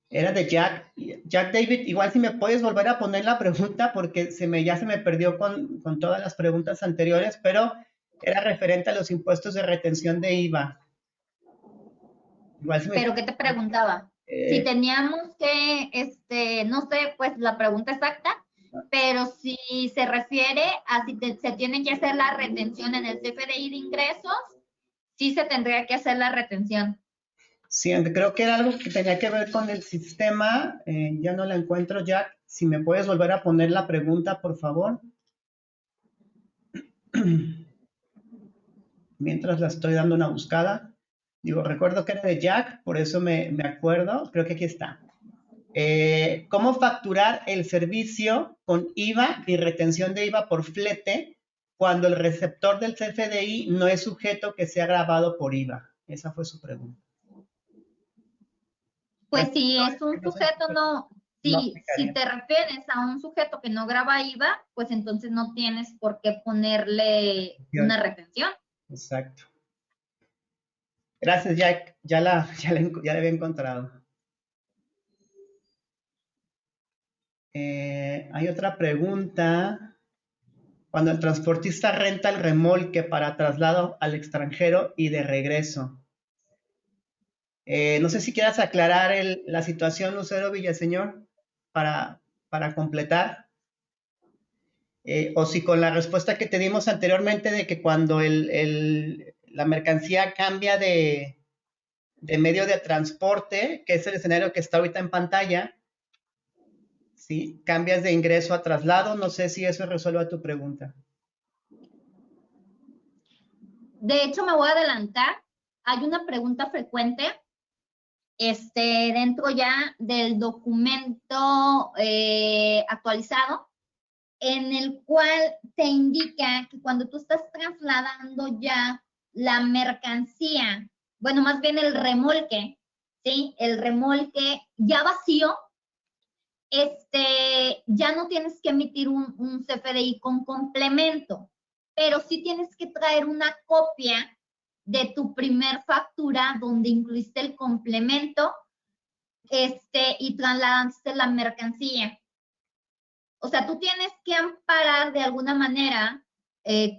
Era de Jack David. Igual si me puedes volver a poner la pregunta porque ya se me perdió con todas las preguntas anteriores, pero era referente a los impuestos de retención de IVA. ¿Pero qué te preguntaba? Si teníamos que, no sé, pues la pregunta exacta, pero si se refiere a si se tiene que hacer la retención en el CFDI de ingresos, sí se tendría que hacer la retención. Sí, creo que era algo que tenía que ver con el sistema. Ya no la encuentro, Jack. Si me puedes volver a poner la pregunta, por favor. Mientras la estoy dando una buscada. Digo, recuerdo que era de Jack, por eso me acuerdo. Creo que aquí está. ¿Cómo facturar el servicio con IVA y retención de IVA por flete cuando el receptor del CFDI no es sujeto que sea grabado por IVA? Esa fue su pregunta. Pues si es un sujeto, no si te refieres a un sujeto que no graba IVA, pues entonces no tienes por qué ponerle una retención. Exacto. Gracias, Jack. Ya la había encontrado. Hay otra pregunta. Cuando el transportista renta el remolque para traslado al extranjero y de regreso. No sé si quieras aclarar la situación, Lucero Villaseñor, para completar. O si con la respuesta que te dimos anteriormente de que cuando la mercancía cambia de medio de transporte, que es el escenario que está ahorita en pantalla, ¿sí? Cambias de ingreso a traslado, no sé si eso resuelve tu pregunta. De hecho, me voy a adelantar. Hay una pregunta frecuente dentro ya del documento actualizado, en el cual te indica que cuando tú estás trasladando ya la mercancía, bueno, más bien el remolque, ¿sí? El remolque ya vacío, ya no tienes que emitir un CFDI con complemento, pero sí tienes que traer una copia de tu primer factura donde incluiste el complemento y trasladaste la mercancía. O sea, tú tienes que amparar de alguna manera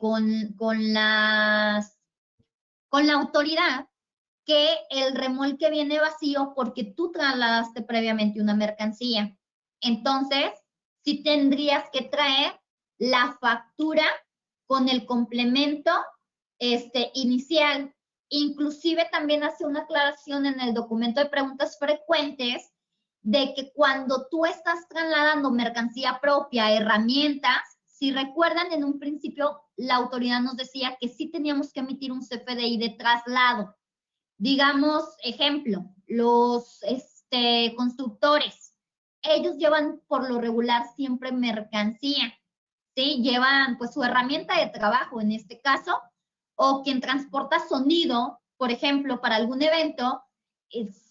con la autoridad que el remolque viene vacío porque tú trasladaste previamente una mercancía. Entonces, sí tendrías que traer la factura con el complemento inicial. Inclusive también hace una aclaración en el documento de preguntas frecuentes de que cuando tú estás trasladando mercancía propia, herramientas, si recuerdan, en un principio la autoridad nos decía que sí teníamos que emitir un CFDI de traslado. Digamos, ejemplo, los constructores, ellos llevan por lo regular siempre mercancía, ¿sí? Llevan pues su herramienta de trabajo en este caso, o quien transporta sonido, por ejemplo, para algún evento,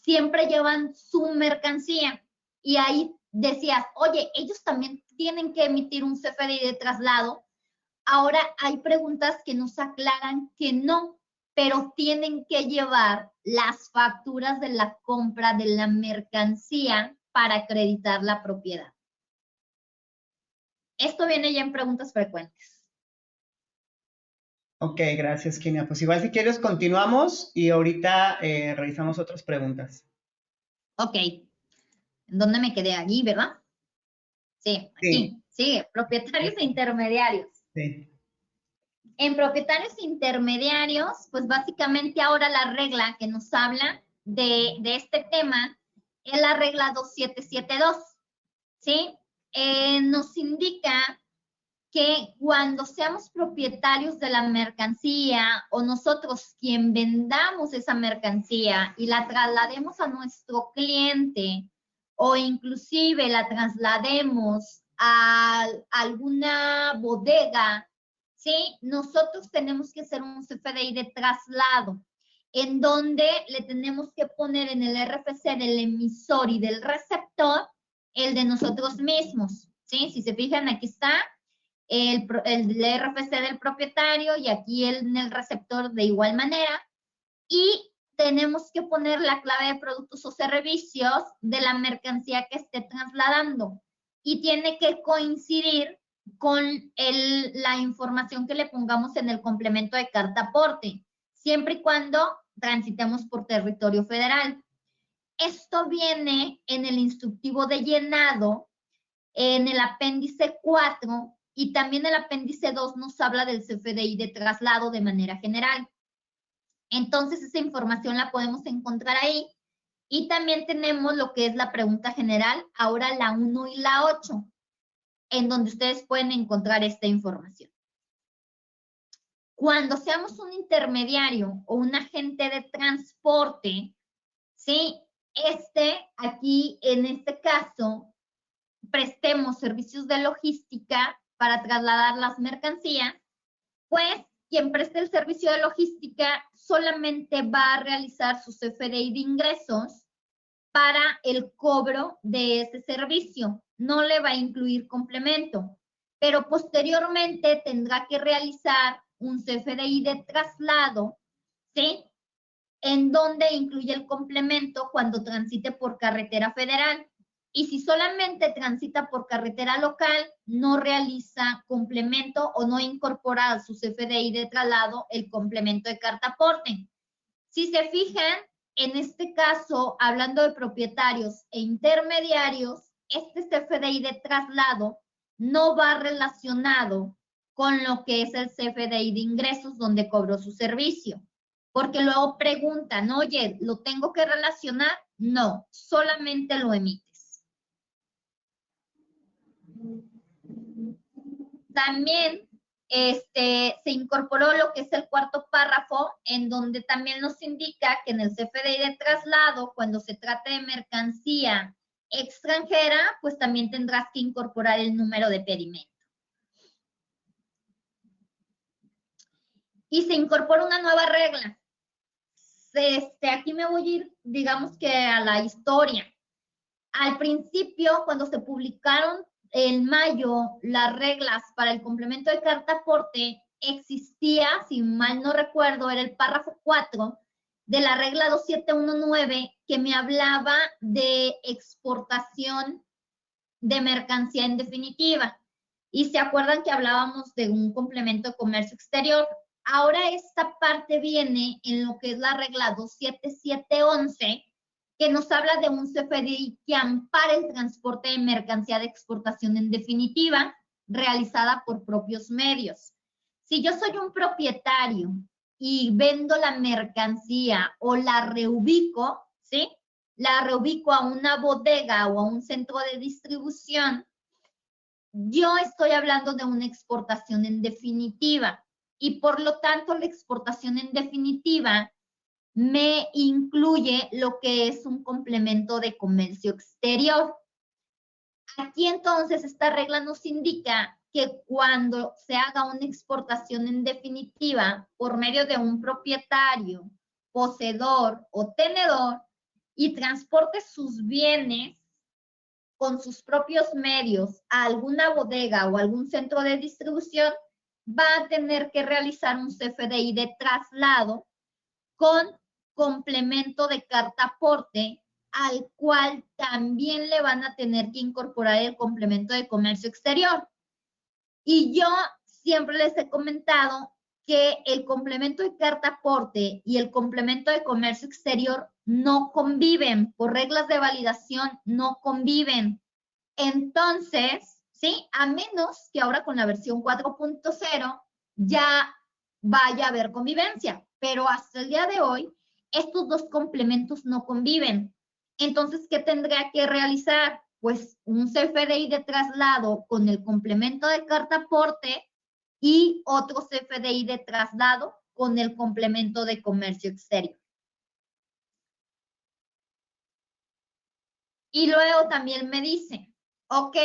siempre llevan su mercancía. Y ahí decías, oye, ellos también tienen que emitir un CFDI de traslado. Ahora hay preguntas que nos aclaran que no, pero tienen que llevar las facturas de la compra de la mercancía para acreditar la propiedad. Esto viene ya en preguntas frecuentes. Ok, gracias, Kenia. Pues igual si quieres continuamos y ahorita revisamos otras preguntas. Ok. ¿En dónde me quedé? Allí, ¿verdad? Sí, aquí. Sí, propietarios e intermediarios. Sí. En propietarios intermediarios, pues básicamente ahora la regla que nos habla de este tema es la regla 2772, ¿sí? Nos indica que cuando seamos propietarios de la mercancía o nosotros quien vendamos esa mercancía y la traslademos a nuestro cliente o inclusive la traslademos a alguna bodega, ¿sí? Nosotros tenemos que hacer un CFDI de traslado en donde le tenemos que poner en el RFC del emisor y del receptor el de nosotros mismos, ¿sí? Si se fijan, aquí está el RFC del propietario y aquí en el receptor de igual manera. Y tenemos que poner la clave de productos o servicios de la mercancía que esté trasladando. Y tiene que coincidir con la información que le pongamos en el complemento de carta aporte, siempre y cuando transitemos por territorio federal. Esto viene en el instructivo de llenado, en el apéndice 4, y también el apéndice 2 nos habla del CFDI de traslado de manera general. Entonces, esa información la podemos encontrar ahí. Y también tenemos lo que es la pregunta general, ahora la 1 y la 8, en donde ustedes pueden encontrar esta información. Cuando seamos un intermediario o un agente de transporte, ¿sí? Aquí, en este caso, prestemos servicios de logística para trasladar las mercancías, pues quien preste el servicio de logística solamente va a realizar su CFDI de ingresos para el cobro de ese servicio. No le va a incluir complemento, pero posteriormente tendrá que realizar un CFDI de traslado, ¿sí? En donde incluye el complemento cuando transite por carretera federal. Y si solamente transita por carretera local, no realiza complemento o no incorpora a su CFDI de traslado el complemento de carta aporte. Si se fijan, en este caso, hablando de propietarios e intermediarios, este CFDI de traslado no va relacionado con lo que es el CFDI de ingresos donde cobró su servicio. Porque luego preguntan, oye, ¿lo tengo que relacionar? No, solamente lo emites. También se incorporó lo que es el cuarto párrafo, en donde también nos indica que en el CFDI de traslado, cuando se trate de mercancía extranjera, pues también tendrás que incorporar el número de pedimento. Y se incorpora una nueva regla. Aquí me voy a ir, digamos que a la historia. Al principio, cuando se publicaron en mayo las reglas para el complemento de carta aporte, existía, si mal no recuerdo, era el párrafo 4 de la regla 2719 que me hablaba de exportación de mercancía en definitiva. Y se acuerdan que hablábamos de un complemento de comercio exterior. Ahora esta parte viene en lo que es la regla 27711, que nos habla de un CFDI que ampara el transporte de mercancía de exportación en definitiva, realizada por propios medios. Si yo soy un propietario y vendo la mercancía o la reubico, ¿sí? La reubico a una bodega o a un centro de distribución, yo estoy hablando de una exportación en definitiva. Y por lo tanto, la exportación en definitiva me incluye lo que es un complemento de comercio exterior. Aquí entonces esta regla nos indica que cuando se haga una exportación en definitiva por medio de un propietario, poseedor o tenedor y transporte sus bienes con sus propios medios a alguna bodega o algún centro de distribución, va a tener que realizar un CFDI de traslado con complemento de carta aporte, al cual también le van a tener que incorporar el complemento de comercio exterior. Y yo siempre les he comentado que el complemento de carta aporte y el complemento de comercio exterior no conviven, por reglas de validación no conviven. Entonces, ¿sí? A menos que ahora con la versión 4.0 ya vaya a haber convivencia, pero hasta el día de hoy estos dos complementos no conviven. Entonces, ¿qué tendría que realizar? Pues un CFDI de traslado con el complemento de carta aporte y otro CFDI de traslado con el complemento de comercio exterior. Y luego también me dice, ok,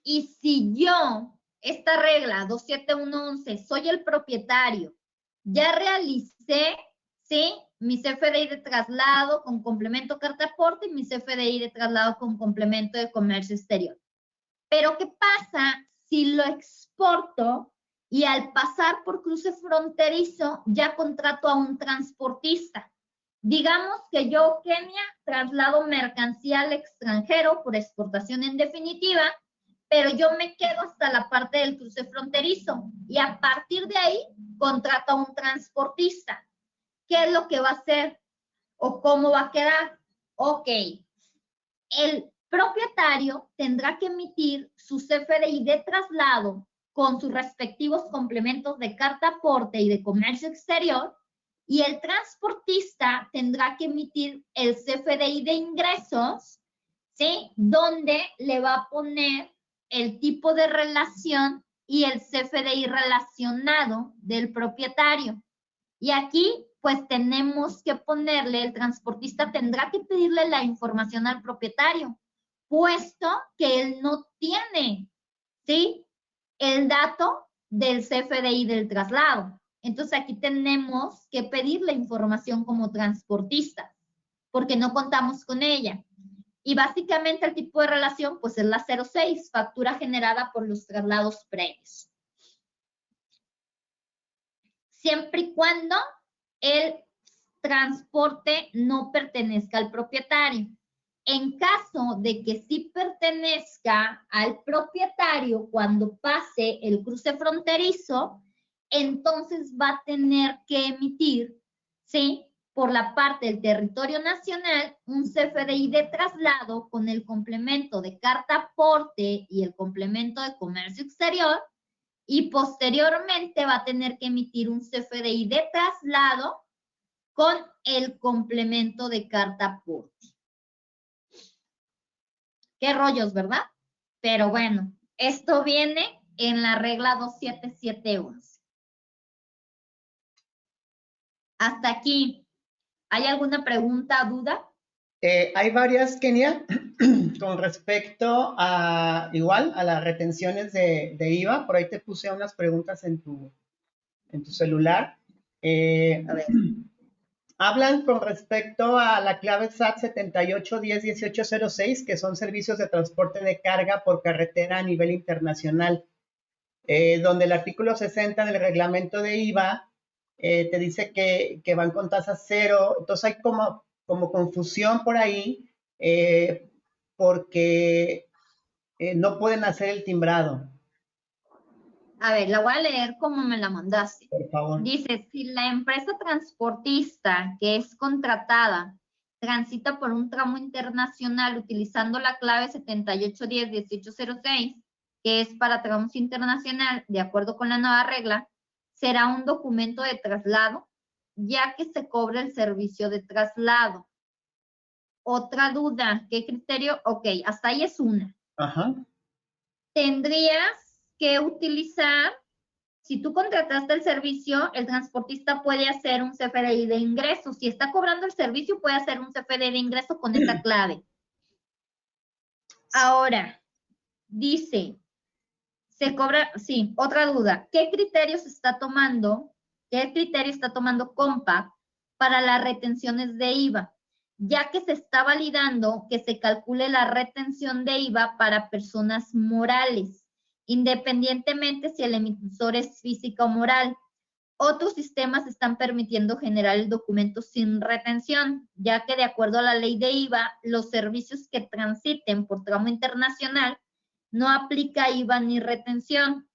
y si yo, esta regla 27111, soy el propietario, ya realicé, ¿sí? Mi CFDI de traslado con complemento carta aporte y mi CFDI de traslado con complemento de comercio exterior. Pero ¿qué pasa si lo exporto y al pasar por cruce fronterizo ya contrato a un transportista? Digamos que yo, Kenia, traslado mercancía al extranjero por exportación en definitiva, pero yo me quedo hasta la parte del cruce fronterizo y a partir de ahí contrato a un transportista. ¿Qué es lo que va a hacer o cómo va a quedar? Ok, el propietario tendrá que emitir su CFDI de traslado con sus respectivos complementos de carta aporte y de comercio exterior, y el transportista tendrá que emitir el CFDI de ingresos, ¿sí? Donde le va a poner el tipo de relación y el CFDI relacionado del propietario. Y aquí, pues tenemos que ponerle, el transportista tendrá que pedirle la información al propietario, puesto que él no tiene, ¿sí?, el dato del CFDI del traslado. Entonces aquí tenemos que pedir la información como transportista, porque no contamos con ella. Y básicamente el tipo de relación pues es la 06, factura generada por los traslados previos. Siempre y cuando el transporte no pertenezca al propietario. En caso de que sí pertenezca al propietario cuando pase el cruce fronterizo, entonces va a tener que emitir, ¿sí?, por la parte del territorio nacional, un CFDI de traslado con el complemento de carta aporte y el complemento de comercio exterior, y posteriormente va a tener que emitir un CFDI de traslado con el complemento de carta aporte. Qué rollos, ¿verdad? Pero bueno, esto viene en la regla 27711. Hasta aquí. ¿Hay alguna pregunta, duda? Hay varias, Kenia, con respecto a, igual, a las retenciones de IVA. Por ahí te puse unas preguntas en tu celular. A ver. Hablan con respecto a la clave SAT 78101806, que son servicios de transporte de carga por carretera a nivel internacional, donde el artículo 60 del reglamento de IVA te dice que van con tasa cero. Entonces hay como confusión por ahí, porque no pueden hacer el timbrado. A ver, la voy a leer como me la mandaste. Por favor. Dice, si la empresa transportista que es contratada transita por un tramo internacional utilizando la clave 78101806, que es para tramos internacional, de acuerdo con la nueva regla, será un documento de traslado, ya que se cobra el servicio de traslado. Otra duda, ¿qué criterio? Ok, hasta ahí es una. Ajá. Tendrías que utilizar, si tú contrataste el servicio, el transportista puede hacer un CFDI de ingreso. Si está cobrando el servicio, puede hacer un CFDI de ingreso con esta clave. Ahora, dice, se cobra, sí, otra duda. ¿Qué criterios está tomando? ¿Qué criterio está tomando Compact para las retenciones de IVA? Ya que se está validando que se calcule la retención de IVA para personas morales, independientemente si el emisor es física o moral. Otros sistemas están permitiendo generar el documento sin retención, ya que de acuerdo a la ley de IVA, los servicios que transiten por tramo internacional no aplica IVA ni retención.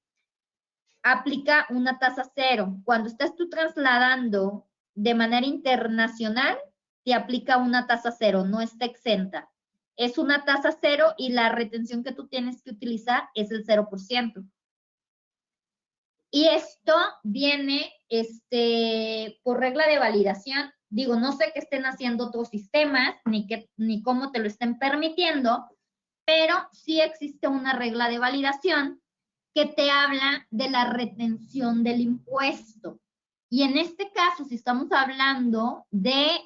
Aplica una tasa cero. Cuando estás tú trasladando de manera internacional, te aplica una tasa cero, no está exenta. Es una tasa cero y la retención que tú tienes que utilizar es el 0%. Y esto viene por regla de validación. Digo, no sé qué estén haciendo otros sistemas, ni cómo te lo estén permitiendo, pero sí existe una regla de validación que te habla de la retención del impuesto. Y en este caso, si estamos hablando de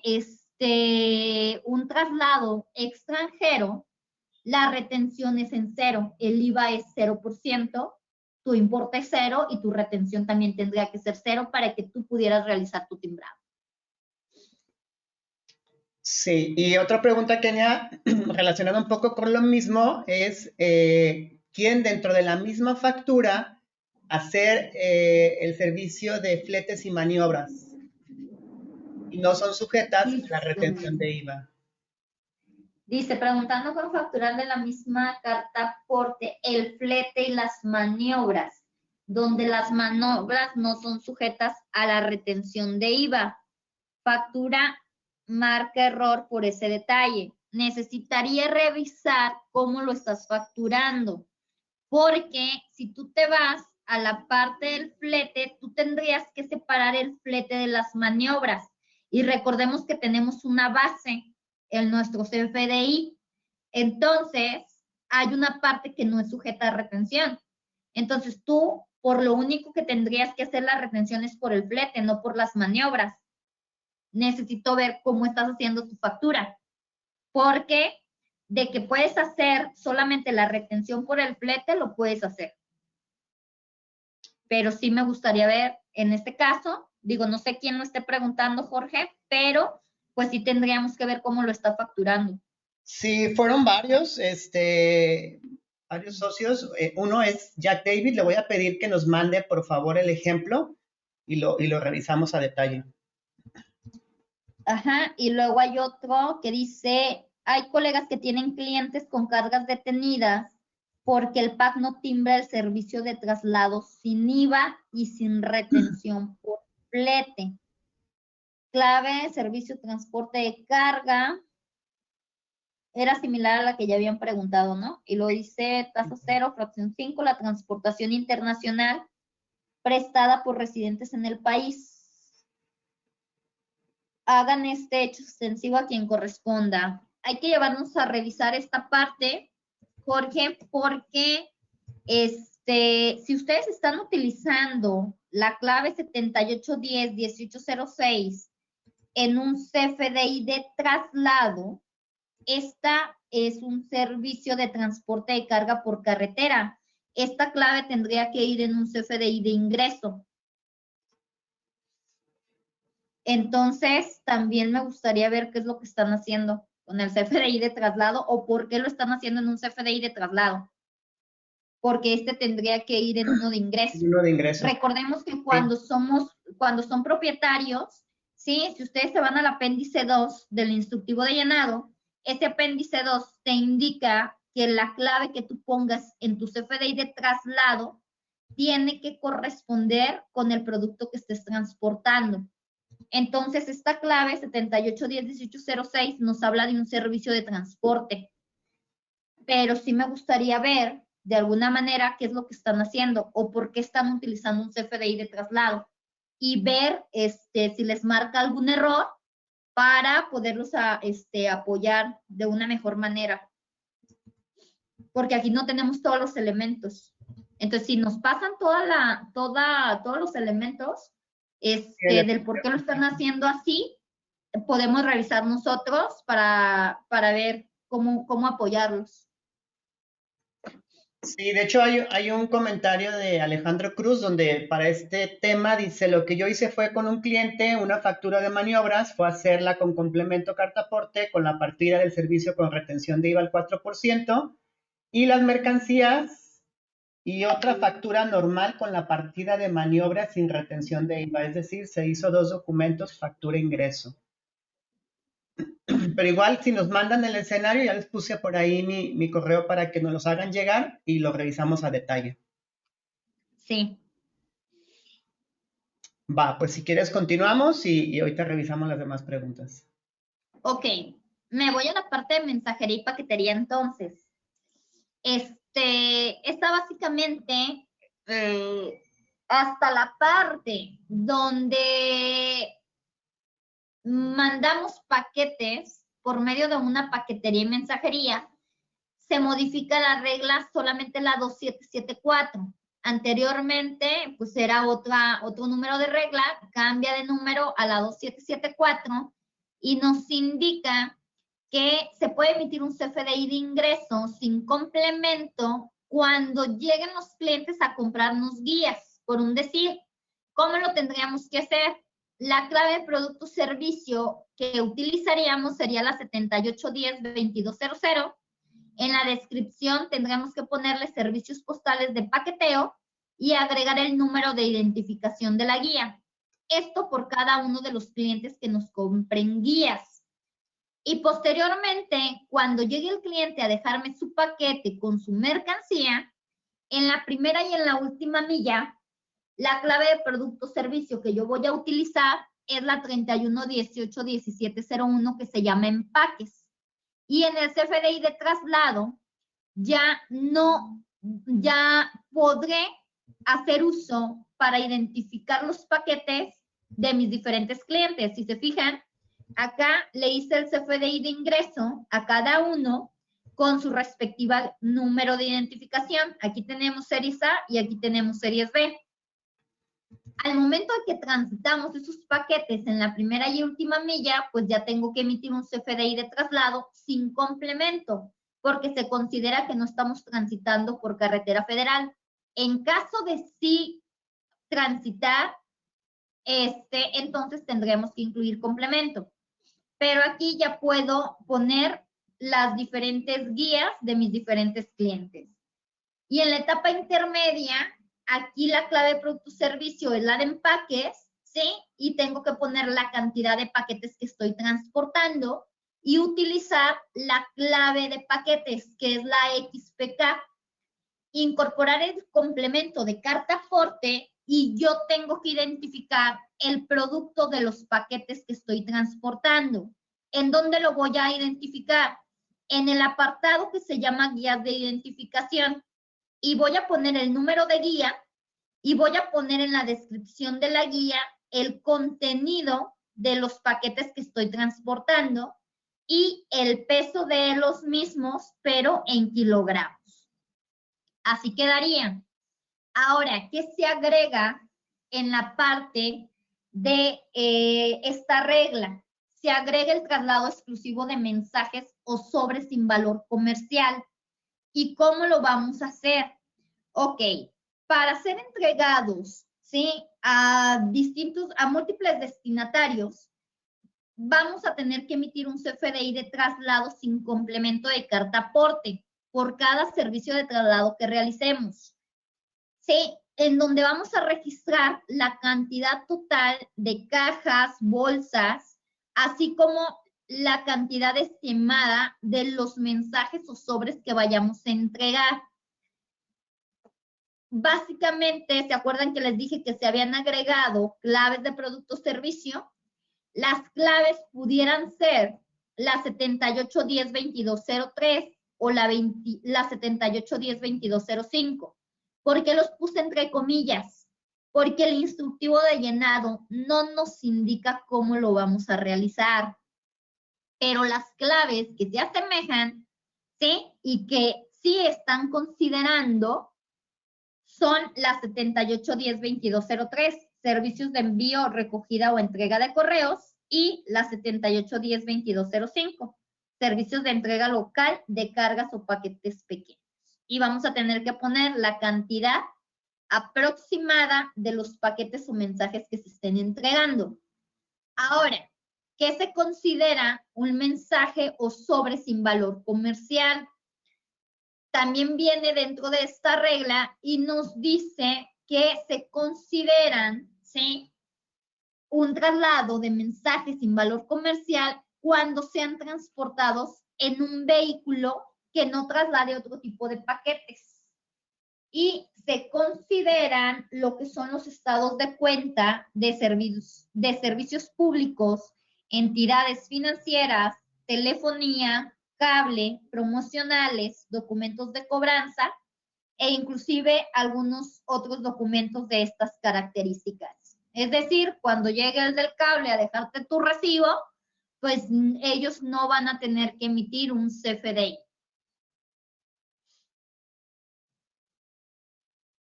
un traslado extranjero, la retención es en cero, el IVA es 0%, tu importe es cero y tu retención también tendría que ser cero para que tú pudieras realizar tu timbrado. Sí, y otra pregunta, Kenia, relacionada un poco con lo mismo, es ¿quién dentro de la misma factura hacer el servicio de fletes y maniobras? Y no son sujetas a la retención de IVA. Dice, preguntando por facturar de la misma carta aporte el flete y las maniobras, donde las maniobras no son sujetas a la retención de IVA. Factura marca error por ese detalle. Necesitaría revisar cómo lo estás facturando, porque si tú te vas a la parte del flete, tú tendrías que separar el flete de las maniobras. Y recordemos que tenemos una base en nuestro CFDI. Entonces, hay una parte que no es sujeta a retención. Entonces, tú, por lo único que tendrías que hacer la retención es por el flete, no por las maniobras. necesito ver cómo estás haciendo tu factura. Porque de que puedes hacer solamente la retención por el flete, lo puedes hacer. Pero sí me gustaría ver, en este caso, digo, no sé quién lo esté preguntando, Jorge, pero pues sí tendríamos que ver cómo lo está facturando. Sí, fueron varios, varios socios. Uno es Jack David. Le voy a pedir que nos mande, por favor, el ejemplo y lo revisamos a detalle. Ajá, y luego hay otro que dice, hay colegas que tienen clientes con cargas detenidas porque el PAC no timbra el servicio de traslado sin IVA y sin retención por flete. Clave, servicio de transporte de carga, era similar a la que ya habían preguntado, ¿no? Y lo dice tasa 0, fracción 5, la transportación internacional prestada por residentes en el país. Hagan este hecho extensivo a quien corresponda. Hay que llevarnos a revisar esta parte, Jorge, porque si ustedes están utilizando la clave 7810-1806 en un CFDI de traslado, esta es un servicio de transporte de carga por carretera. Esta clave tendría que ir en un CFDI de ingreso. Entonces, también me gustaría ver qué es lo que están haciendo con el CFDI de traslado o por qué lo están haciendo en un CFDI de traslado. Porque este tendría que ir en uno de ingreso. Uno de ingreso. Recordemos que cuando son propietarios, ¿sí? Si ustedes se van al apéndice 2 del instructivo de llenado, ese apéndice 2 te indica que la clave que tú pongas en tu CFDI de traslado tiene que corresponder con el producto que estés transportando. Entonces, esta clave 7810-1806 nos habla de un servicio de transporte. Pero sí me gustaría ver, de alguna manera, qué es lo que están haciendo o por qué están utilizando un CFDI de traslado. Y ver si les marca algún error para poderlos apoyar de una mejor manera. Porque aquí no tenemos todos los elementos. Entonces, si nos pasan todos los elementos del por qué lo están haciendo así, podemos revisar nosotros para ver cómo apoyarlos. Sí, de hecho hay un comentario de Alejandro Cruz donde para este tema dice, lo que yo hice fue con un cliente, una factura de maniobras, fue hacerla con complemento cartaporte, con la partida del servicio con retención de IVA al 4%, y las mercancías y otra factura normal con la partida de maniobras sin retención de IVA, es decir, se hizo 2 documentos, factura e ingreso. Pero igual, si nos mandan el escenario, ya les puse por ahí mi correo para que nos los hagan llegar y lo revisamos a detalle. Sí. Va, pues si quieres continuamos y ahorita revisamos las demás preguntas. Ok, me voy a la parte de mensajería y paquetería entonces. Está básicamente hasta la parte donde mandamos paquetes por medio de una paquetería y mensajería, se modifica la regla solamente la 2774. Anteriormente, pues era otro número de regla, cambia de número a la 2774 y nos indica que se puede emitir un CFDI de ingreso sin complemento cuando lleguen los clientes a comprarnos guías, por un decir. ¿Cómo lo tendríamos que hacer? La clave de producto servicio que utilizaríamos sería la 7810-2200. En la descripción tendremos que ponerle servicios postales de paqueteo y agregar el número de identificación de la guía. Esto por cada uno de los clientes que nos compren guías. Y posteriormente, cuando llegue el cliente a dejarme su paquete con su mercancía, en la primera y en la última milla, la clave de producto servicio que yo voy a utilizar es la 31181701 que se llama empaques. Y en el CFDI de traslado ya podré hacer uso para identificar los paquetes de mis diferentes clientes. Si se fijan, acá le hice el CFDI de ingreso a cada uno con su respectiva número de identificación. Aquí tenemos series A y aquí tenemos series B. Al momento de que transitamos esos paquetes en la primera y última milla, pues ya tengo que emitir un CFDI de traslado sin complemento, porque se considera que no estamos transitando por carretera federal. En caso de sí transitar, entonces tendremos que incluir complemento. Pero aquí ya puedo poner las diferentes guías de mis diferentes clientes. Y en la etapa intermedia, aquí la clave de producto-servicio es la de empaques, ¿sí? Y tengo que poner la cantidad de paquetes que estoy transportando y utilizar la clave de paquetes, que es la XPK. Incorporar el complemento de carta aporte y yo tengo que identificar el producto de los paquetes que estoy transportando. ¿En dónde lo voy a identificar? En el apartado que se llama guías de identificación. Y voy a poner el número de guía y voy a poner en la descripción de la guía el contenido de los paquetes que estoy transportando y el peso de los mismos, pero en kilogramos. Así quedaría. Ahora, ¿qué se agrega en la parte de esta regla? Se agrega el traslado exclusivo de mensajes o sobres sin valor comercial. ¿Y cómo lo vamos a hacer? Ok, para ser entregados, ¿sí? A múltiples destinatarios, vamos a tener que emitir un CFDI de traslado sin complemento de carta aporte por cada servicio de traslado que realicemos. ¿Sí? En donde vamos a registrar la cantidad total de cajas, bolsas, así como la cantidad estimada de los mensajes o sobres que vayamos a entregar. Básicamente, ¿se acuerdan que les dije que se habían agregado claves de producto o servicio? Las claves pudieran ser la 78102203 o la 78102205. ¿Por qué los puse entre comillas? Porque el instructivo de llenado no nos indica cómo lo vamos a realizar. Pero las claves que se asemejan, ¿sí? Y que sí están considerando son las 78102203, servicios de envío, recogida o entrega de correos, y las 78102205, servicios de entrega local de cargas o paquetes pequeños. Y vamos a tener que poner la cantidad aproximada de los paquetes o mensajes que se estén entregando. Ahora, ¿qué se considera un mensaje o sobre sin valor comercial? También viene dentro de esta regla y nos dice que se consideran, ¿sí?, un traslado de mensajes sin valor comercial cuando sean transportados en un vehículo que no traslade otro tipo de paquetes. Y se consideran lo que son los estados de cuenta de servicios públicos, entidades financieras, telefonía, cable, promocionales, documentos de cobranza e inclusive algunos otros documentos de estas características. Es decir, cuando llegue el del cable a dejarte tu recibo, pues ellos no van a tener que emitir un CFDI.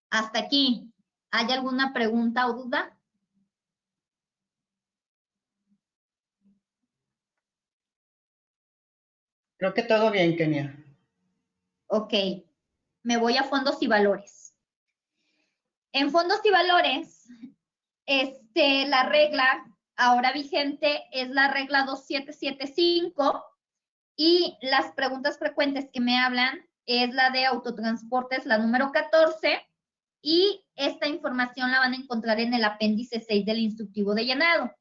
Hasta aquí. ¿Hay alguna pregunta o duda? Creo que todo bien, Kenia. Ok, me voy a fondos y valores. En fondos y valores, la regla ahora vigente es la regla 2775 y las preguntas frecuentes que me hablan es la de autotransportes, la número 14, y esta información la van a encontrar en el apéndice 6 del instructivo de llenado,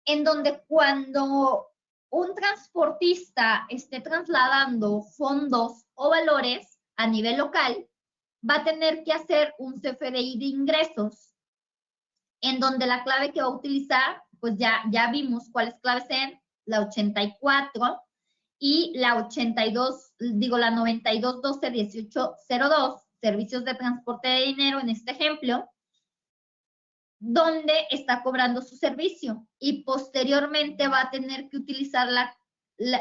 en donde cuando un transportista esté trasladando fondos o valores a nivel local, va a tener que hacer un CFDI de ingresos, en donde la clave que va a utilizar, pues ya vimos cuáles claves son, la 84 y la 82, digo la 92 12 18 02, servicios de transporte de dinero en este ejemplo, donde está cobrando su servicio y posteriormente va a tener que utilizar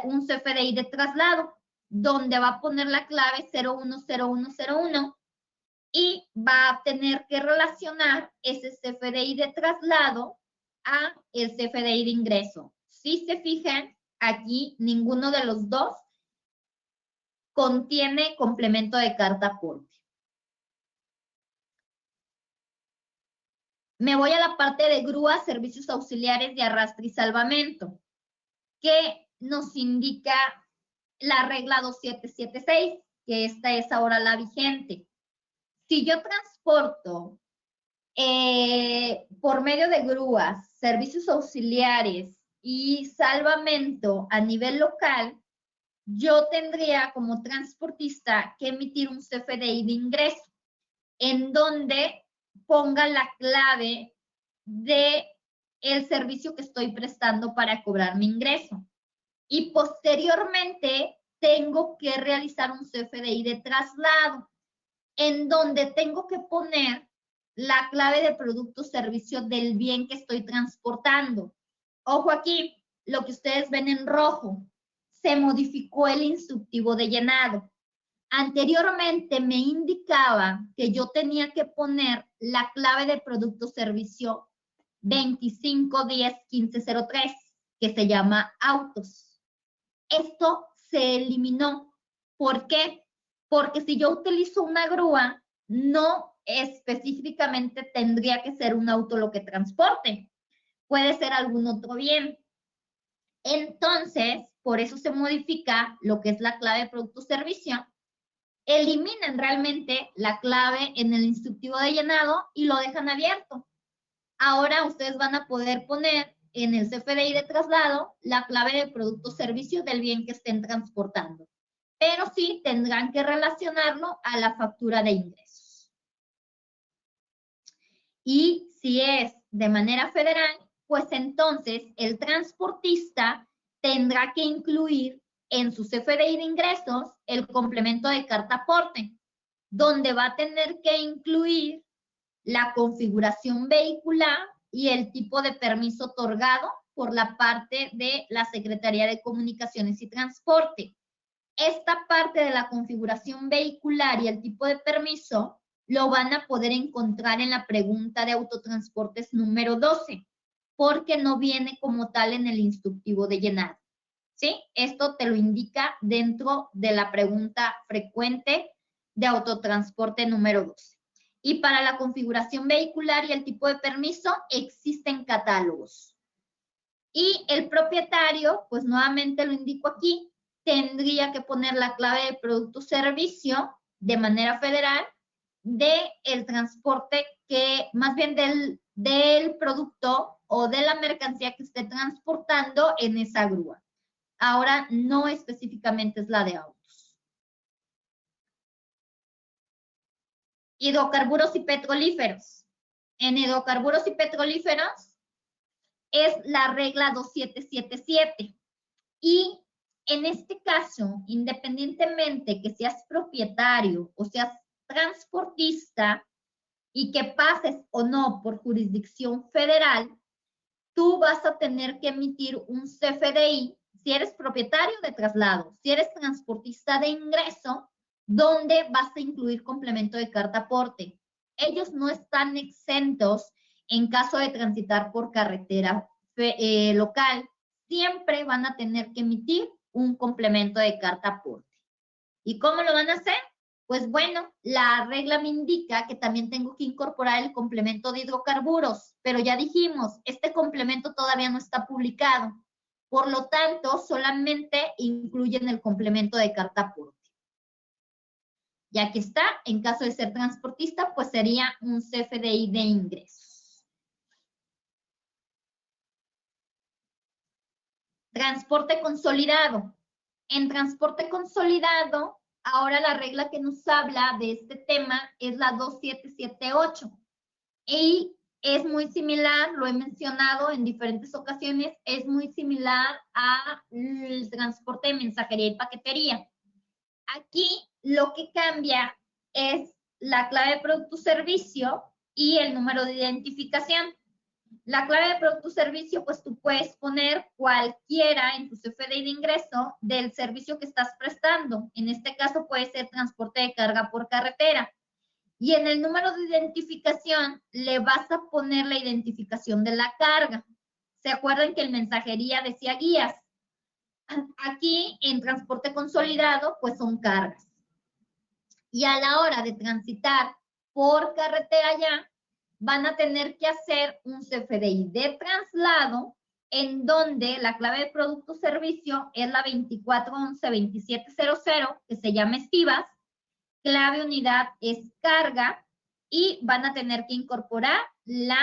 un CFDI de traslado, donde va a poner la clave 010101 y va a tener que relacionar ese CFDI de traslado a el CFDI de ingreso. Si se fijan, aquí ninguno de los dos contiene complemento de carta aporte. Me voy a la parte de grúas, servicios auxiliares de arrastre y salvamento, que nos indica la regla 2776, que esta es ahora la vigente. Si yo transporto por medio de grúas, servicios auxiliares y salvamento a nivel local, yo tendría como transportista que emitir un CFDI de ingreso, en donde ponga la clave de el servicio que estoy prestando para cobrar mi ingreso. Y posteriormente tengo que realizar un CFDI de traslado, en donde tengo que poner la clave de producto o servicio del bien que estoy transportando. Ojo aquí, lo que ustedes ven en rojo, se modificó el instructivo de llenado. Anteriormente me indicaba que yo tenía que poner la clave de producto o servicio 25101503, que se llama autos. Esto se eliminó. ¿Por qué? Porque si yo utilizo una grúa, no específicamente tendría que ser un auto lo que transporte. Puede ser algún otro bien. Entonces, por eso se modifica lo que es la clave de producto o servicio. Eliminan realmente la clave en el instructivo de llenado y lo dejan abierto. Ahora ustedes van a poder poner en el CFDI de traslado la clave de producto o servicio del bien que estén transportando. Pero sí tendrán que relacionarlo a la factura de ingresos. Y si es de manera federal, pues entonces el transportista tendrá que incluir en su CFDI de ingresos el complemento de carta aporte, donde va a tener que incluir la configuración vehicular y el tipo de permiso otorgado por la parte de la Secretaría de Comunicaciones y Transporte. Esta parte de la configuración vehicular y el tipo de permiso lo van a poder encontrar en la pregunta de autotransportes número 12, porque no viene como tal en el instructivo de llenado. ¿Sí? Esto te lo indica dentro de la pregunta frecuente de autotransporte número 12. Y para la configuración vehicular y el tipo de permiso existen catálogos. Y el propietario, pues nuevamente lo indico aquí, tendría que poner la clave de producto o servicio de manera federal del transporte que, más bien del producto o de la mercancía que esté transportando en esa grúa. Ahora no específicamente es la de autos. Hidrocarburos y petrolíferos. En hidrocarburos y petrolíferos es la regla 2777. Y en este caso, independientemente que seas propietario o seas transportista y que pases o no por jurisdicción federal, tú vas a tener que emitir un CFDI si eres propietario de traslado, si eres transportista de ingreso, donde vas a incluir complemento de carta aporte. Ellos no están exentos en caso de transitar por carretera local. Siempre van a tener que emitir un complemento de carta aporte. ¿Y cómo lo van a hacer? Pues bueno, la regla me indica que también tengo que incorporar el complemento de hidrocarburos, pero ya dijimos, este complemento todavía no está publicado. Por lo tanto, solamente incluyen el complemento de carta aporte. Y aquí está, en caso de ser transportista, pues sería un CFDI de ingresos. Transporte consolidado. En transporte consolidado, ahora la regla que nos habla de este tema es la 2778. Y es muy similar, lo he mencionado en diferentes ocasiones, es muy similar al transporte de mensajería y paquetería. Aquí lo que cambia es la clave de producto servicio y el número de identificación. La clave de producto servicio, pues tú puedes poner cualquiera en tu CFDI de ingreso del servicio que estás prestando. En este caso puede ser transporte de carga por carretera. Y en el número de identificación le vas a poner la identificación de la carga. ¿Se acuerdan que en mensajería decía guías? Aquí en transporte consolidado, pues son cargas. Y a la hora de transitar por carretera ya, van a tener que hacer un CFDI de traslado en donde la clave de producto servicio es la 24112700, que se llama Estivas, clave unidad es carga, y van a tener que incorporar la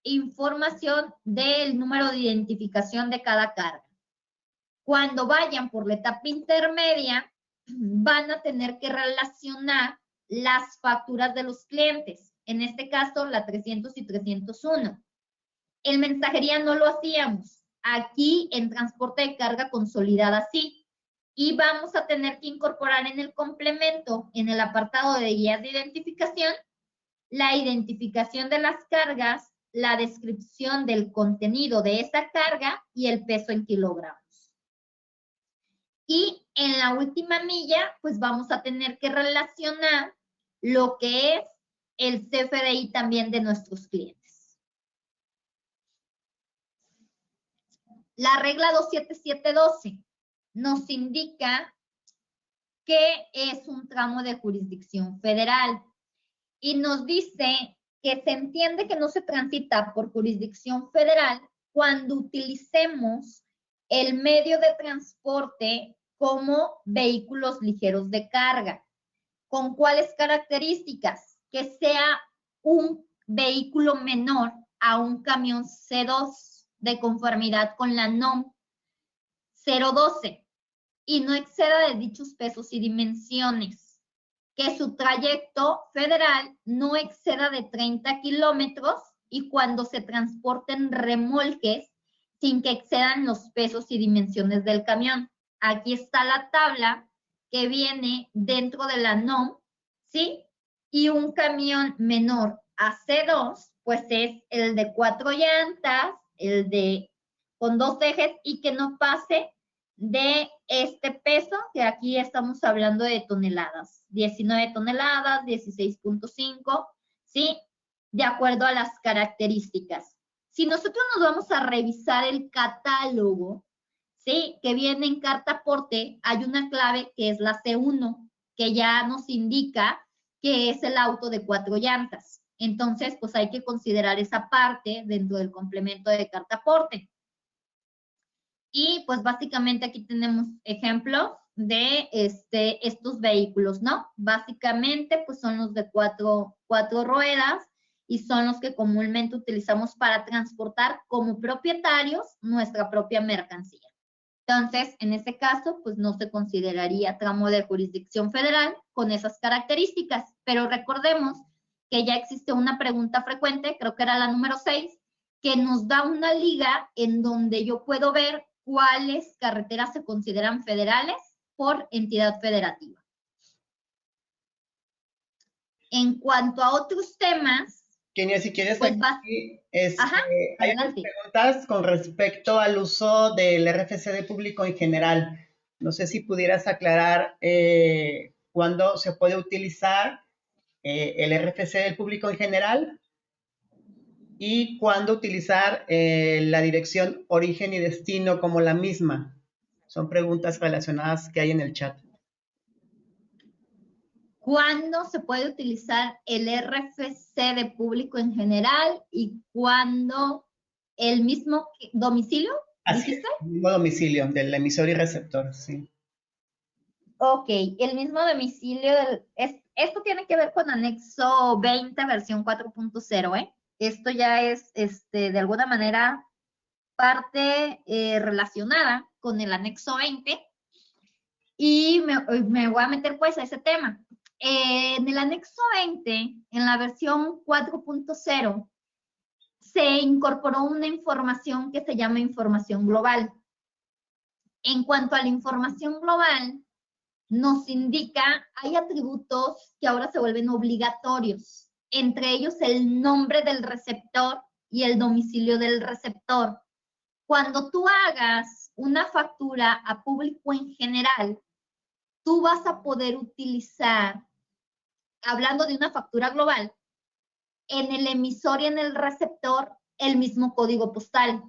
información del número de identificación de cada carga. Cuando vayan por la etapa intermedia, van a tener que relacionar las facturas de los clientes, en este caso la 300 y 301. En mensajería no lo hacíamos, aquí en transporte de carga consolidada sí, y vamos a tener que incorporar en el complemento, en el apartado de guías de identificación, la identificación de las cargas, la descripción del contenido de esa carga y el peso en kilogramos. Y en la última milla, pues vamos a tener que relacionar lo que es el CFDI también de nuestros clientes. La regla 27712 nos indica que es un tramo de jurisdicción federal y nos dice que se entiende que no se transita por jurisdicción federal cuando utilicemos el medio de transporte como vehículos ligeros de carga. ¿Con cuáles características? Que sea un vehículo menor a un camión C2 de conformidad con la NOM 012 y no exceda de dichos pesos y dimensiones. Que su trayecto federal no exceda de 30 kilómetros y cuando se transporten remolques sin que excedan los pesos y dimensiones del camión. Aquí está la tabla que viene dentro de la NOM, ¿sí? Y un camión menor a C2, pues es el de 4 llantas, el de con 2 ejes y que no pase de este peso, que aquí estamos hablando de toneladas, 19 toneladas, 16.5, ¿sí? De acuerdo a las características. Si nosotros nos vamos a revisar el catálogo, ¿sí? Que viene en carta aporte, hay una clave que es la C1, que ya nos indica que es el auto de 4 llantas. Entonces, pues hay que considerar esa parte dentro del complemento de carta aporte. Y pues básicamente aquí tenemos ejemplos de estos vehículos, ¿no? Básicamente pues son los de cuatro ruedas y son los que comúnmente utilizamos para transportar como propietarios nuestra propia mercancía. Entonces, en este caso, pues no se consideraría tramo de jurisdicción federal con esas características, pero recordemos que ya existe una pregunta frecuente, creo que era la número 6, que nos da una liga en donde yo puedo ver cuáles carreteras se consideran federales por entidad federativa. En cuanto a otros temas, Kenia, si quieres, pues aquí, hay unas adelante. preguntas con respecto al uso del RFC de público en general. No sé si pudieras aclarar cuándo se puede utilizar el RFC del público en general y cuándo utilizar la dirección origen y destino como la misma. Son preguntas relacionadas que hay en el chat. ¿Cuándo se puede utilizar el RFC de público en general y cuándo el mismo domicilio? Así es, el mismo domicilio del emisor y receptor, sí. Ok, el mismo domicilio, esto tiene que ver con anexo 20, versión 4.0, ¿eh? Esto ya es, de alguna manera, parte relacionada con el anexo 20 y me voy a meter pues a ese tema. En el anexo 20, en la versión 4.0, se incorporó una información que se llama información global. En cuanto a la información global, nos indica, hay atributos que ahora se vuelven obligatorios, entre ellos el nombre del receptor y el domicilio del receptor. Cuando tú hagas una factura a público en general, tú vas a poder utilizar hablando de una factura global, en el emisor y en el receptor el mismo código postal.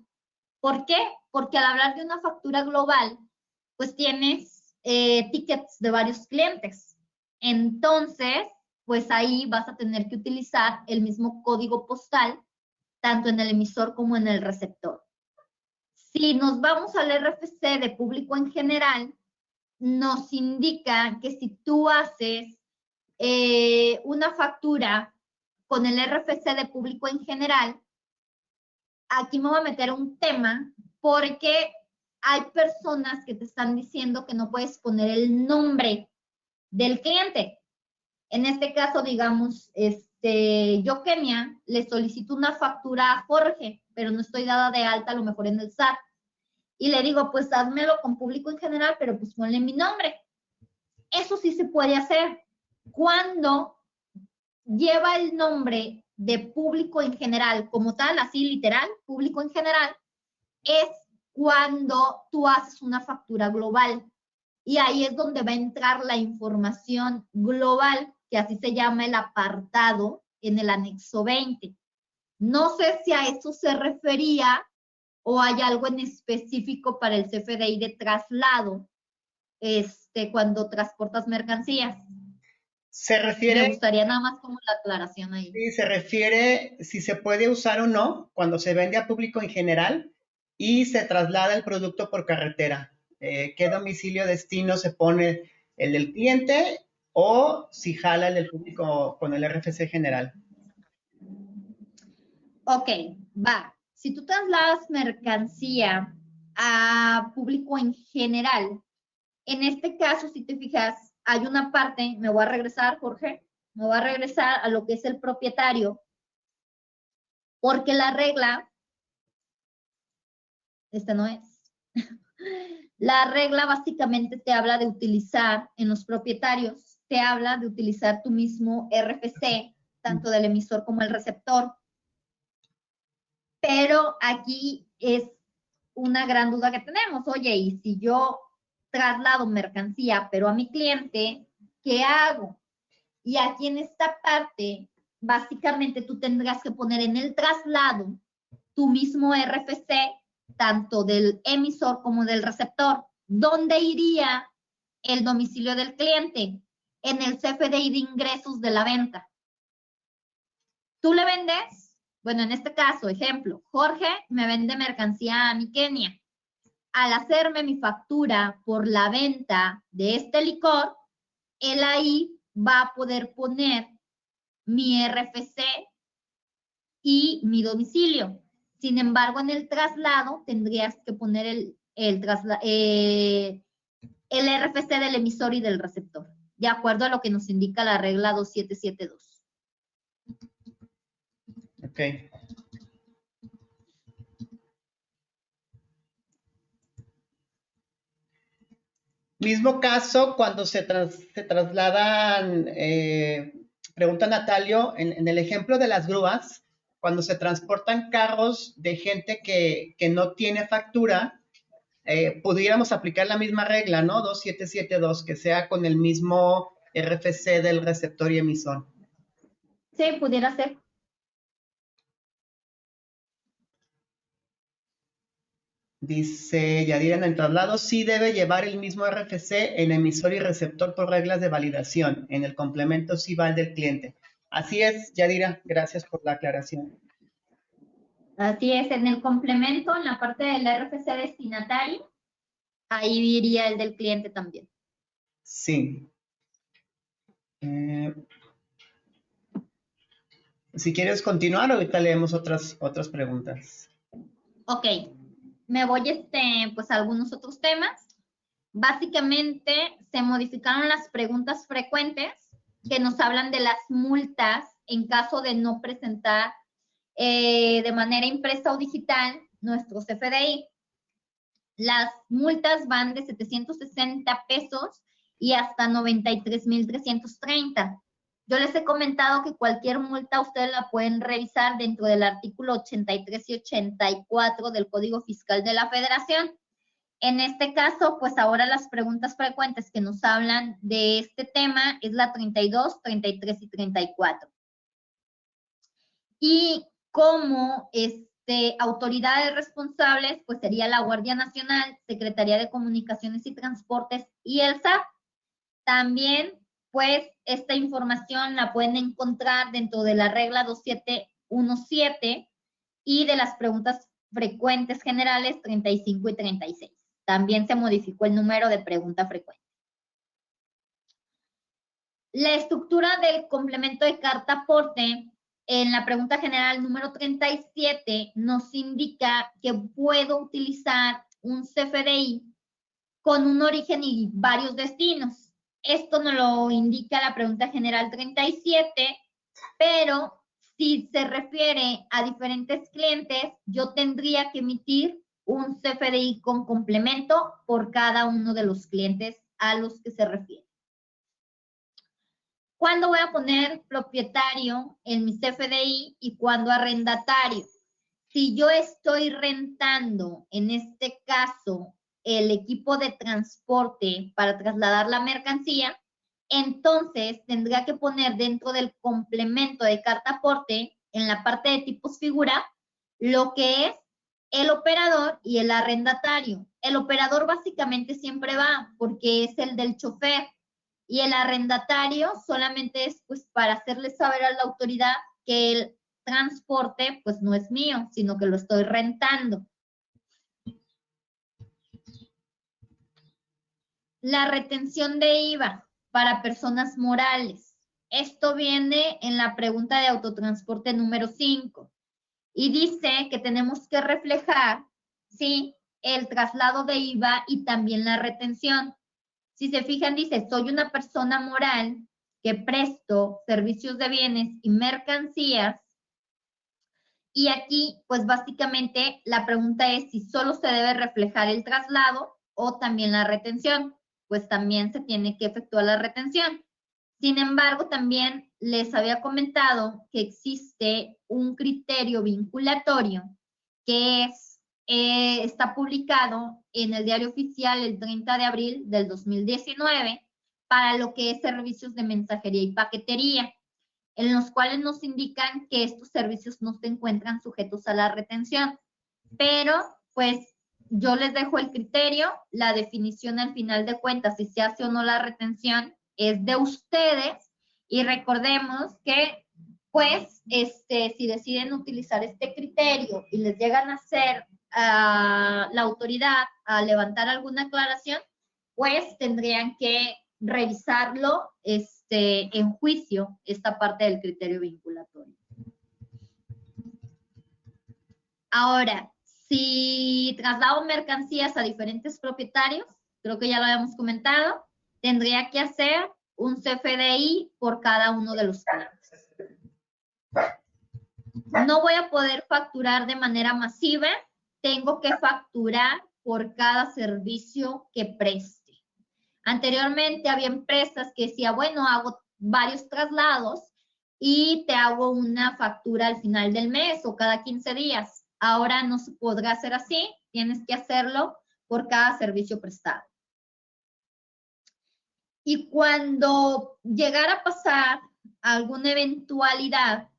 ¿Por qué? Porque al hablar de una factura global, pues tienes tickets de varios clientes. Entonces, pues ahí vas a tener que utilizar el mismo código postal, tanto en el emisor como en el receptor. Si nos vamos al RFC de público en general, nos indica que si tú haces una factura con el RFC de público en general, aquí me voy a meter un tema porque hay personas que te están diciendo que no puedes poner el nombre del cliente. En este caso, digamos, yo, Kenia, le solicito una factura a Jorge, pero no estoy dada de alta a lo mejor en el SAT. Y le digo, pues házmelo con público en general, pero pues ponle mi nombre. Eso sí se puede hacer. Cuando lleva el nombre de público en general, como tal, así literal, público en general, es cuando tú haces una factura global. Y ahí es donde va a entrar la información global, que así se llama el apartado en el anexo 20. No sé si a eso se refería o hay algo en específico para el CFDI de traslado, cuando transportas mercancías. Se refiere... Me gustaría nada más como la aclaración ahí. Sí, se refiere si se puede usar o no cuando se vende a público en general y se traslada el producto por carretera. ¿Qué domicilio destino se pone el del cliente o si jala el del público con el RFC general? Ok, va. Si tú trasladas mercancía a público en general, en este caso, si te fijas, hay una parte, me voy a regresar, Jorge, me voy a regresar a lo que es el propietario, porque la regla, esta no es, la regla básicamente te habla de utilizar en los propietarios, te habla de utilizar tu mismo RFC, tanto del emisor como el receptor. Pero aquí es una gran duda que tenemos. Oye, y si yo traslado mercancía, pero a mi cliente, ¿qué hago? Y aquí en esta parte, básicamente tú tendrás que poner en el traslado tu mismo RFC, tanto del emisor como del receptor. ¿Dónde iría el domicilio del cliente? En el CFDI de ingresos de la venta. Tú le vendes, bueno, en este caso, ejemplo, Jorge me vende mercancía a mi Kenia. Al hacerme mi factura por la venta de este licor, él ahí va a poder poner mi RFC y mi domicilio. Sin embargo, en el traslado tendrías que poner el RFC del emisor y del receptor, de acuerdo a lo que nos indica la regla 2772. Ok. Mismo caso cuando se trasladan, pregunta Natalio, en el ejemplo de las grúas, cuando se transportan carros de gente que no tiene factura, pudiéramos aplicar la misma regla, ¿no? 2772, que sea con el mismo RFC del receptor y emisor. Sí, pudiera ser. Dice Yadira, en el traslado sí debe llevar el mismo RFC en emisor y receptor por reglas de validación. En el complemento sí va el del cliente. Así es, Yadira, gracias por la aclaración. Así es, en el complemento, en la parte del RFC destinatario, ahí iría el del cliente también. Sí. Si quieres continuar, ahorita leemos otras preguntas. Ok, me voy pues a algunos otros temas. Básicamente se modificaron las preguntas frecuentes que nos hablan de las multas en caso de no presentar de manera impresa o digital nuestro CFDI. Las multas van de 760 pesos y hasta 93,330. Yo les he comentado que cualquier multa ustedes la pueden revisar dentro del artículo 83 y 84 del Código Fiscal de la Federación. En este caso, pues ahora las preguntas frecuentes que nos hablan de este tema es la 32, 33 y 34. Y como autoridades responsables, pues sería la Guardia Nacional, Secretaría de Comunicaciones y Transportes y el SAT. También, pues, esta información la pueden encontrar dentro de la regla 2717 y de las preguntas frecuentes generales 35 y 36. También se modificó el número de pregunta frecuente. La estructura del complemento de carta aporte en la pregunta general número 37 nos indica que puedo utilizar un CFDI con un origen y varios destinos. Esto nos lo indica la pregunta general 37, pero si se refiere a diferentes clientes, yo tendría que emitir un CFDI con complemento por cada uno de los clientes a los que se refiere. ¿Cuándo voy a poner propietario en mi CFDI y cuándo arrendatario? Si yo estoy rentando, en este caso, el equipo de transporte para trasladar la mercancía, entonces tendría que poner dentro del complemento de carta aporte, en la parte de tipos figura, lo que es el operador y el arrendatario. El operador básicamente siempre va porque es el del chofer y el arrendatario solamente es pues para hacerle saber a la autoridad que el transporte pues no es mío, sino que lo estoy rentando. La retención de IVA para personas morales. Esto viene en la pregunta de autotransporte número 5 y dice que tenemos que reflejar, sí, el traslado de IVA y también la retención. Si se fijan, dice, soy una persona moral que presto servicios de bienes y mercancías. Y aquí, pues básicamente la pregunta es si solo se debe reflejar el traslado o también la retención. Pues también se tiene que efectuar la retención. Sin embargo, también les había comentado que existe un criterio vinculatorio que está publicado en el Diario Oficial el 30 de abril del 2019 para lo que es servicios de mensajería y paquetería, en los cuales nos indican que estos servicios no se encuentran sujetos a la retención. Pero, pues, yo les dejo el criterio, la definición al final de cuentas, si se hace o no la retención, es de ustedes. Y recordemos que, pues, si deciden utilizar este criterio y les llegan a hacer la autoridad a levantar alguna aclaración, pues tendrían que revisarlo en juicio, esta parte del criterio vinculatorio. Ahora, si traslado mercancías a diferentes propietarios, creo que ya lo habíamos comentado, tendría que hacer un CFDI por cada uno de los clientes. No voy a poder facturar de manera masiva, tengo que facturar por cada servicio que preste. Anteriormente había empresas que decían, bueno, hago varios traslados y te hago una factura al final del mes o cada 15 días. Ahora no se podrá hacer así, tienes que hacerlo por cada servicio prestado. Y cuando llegara a pasar alguna eventualidad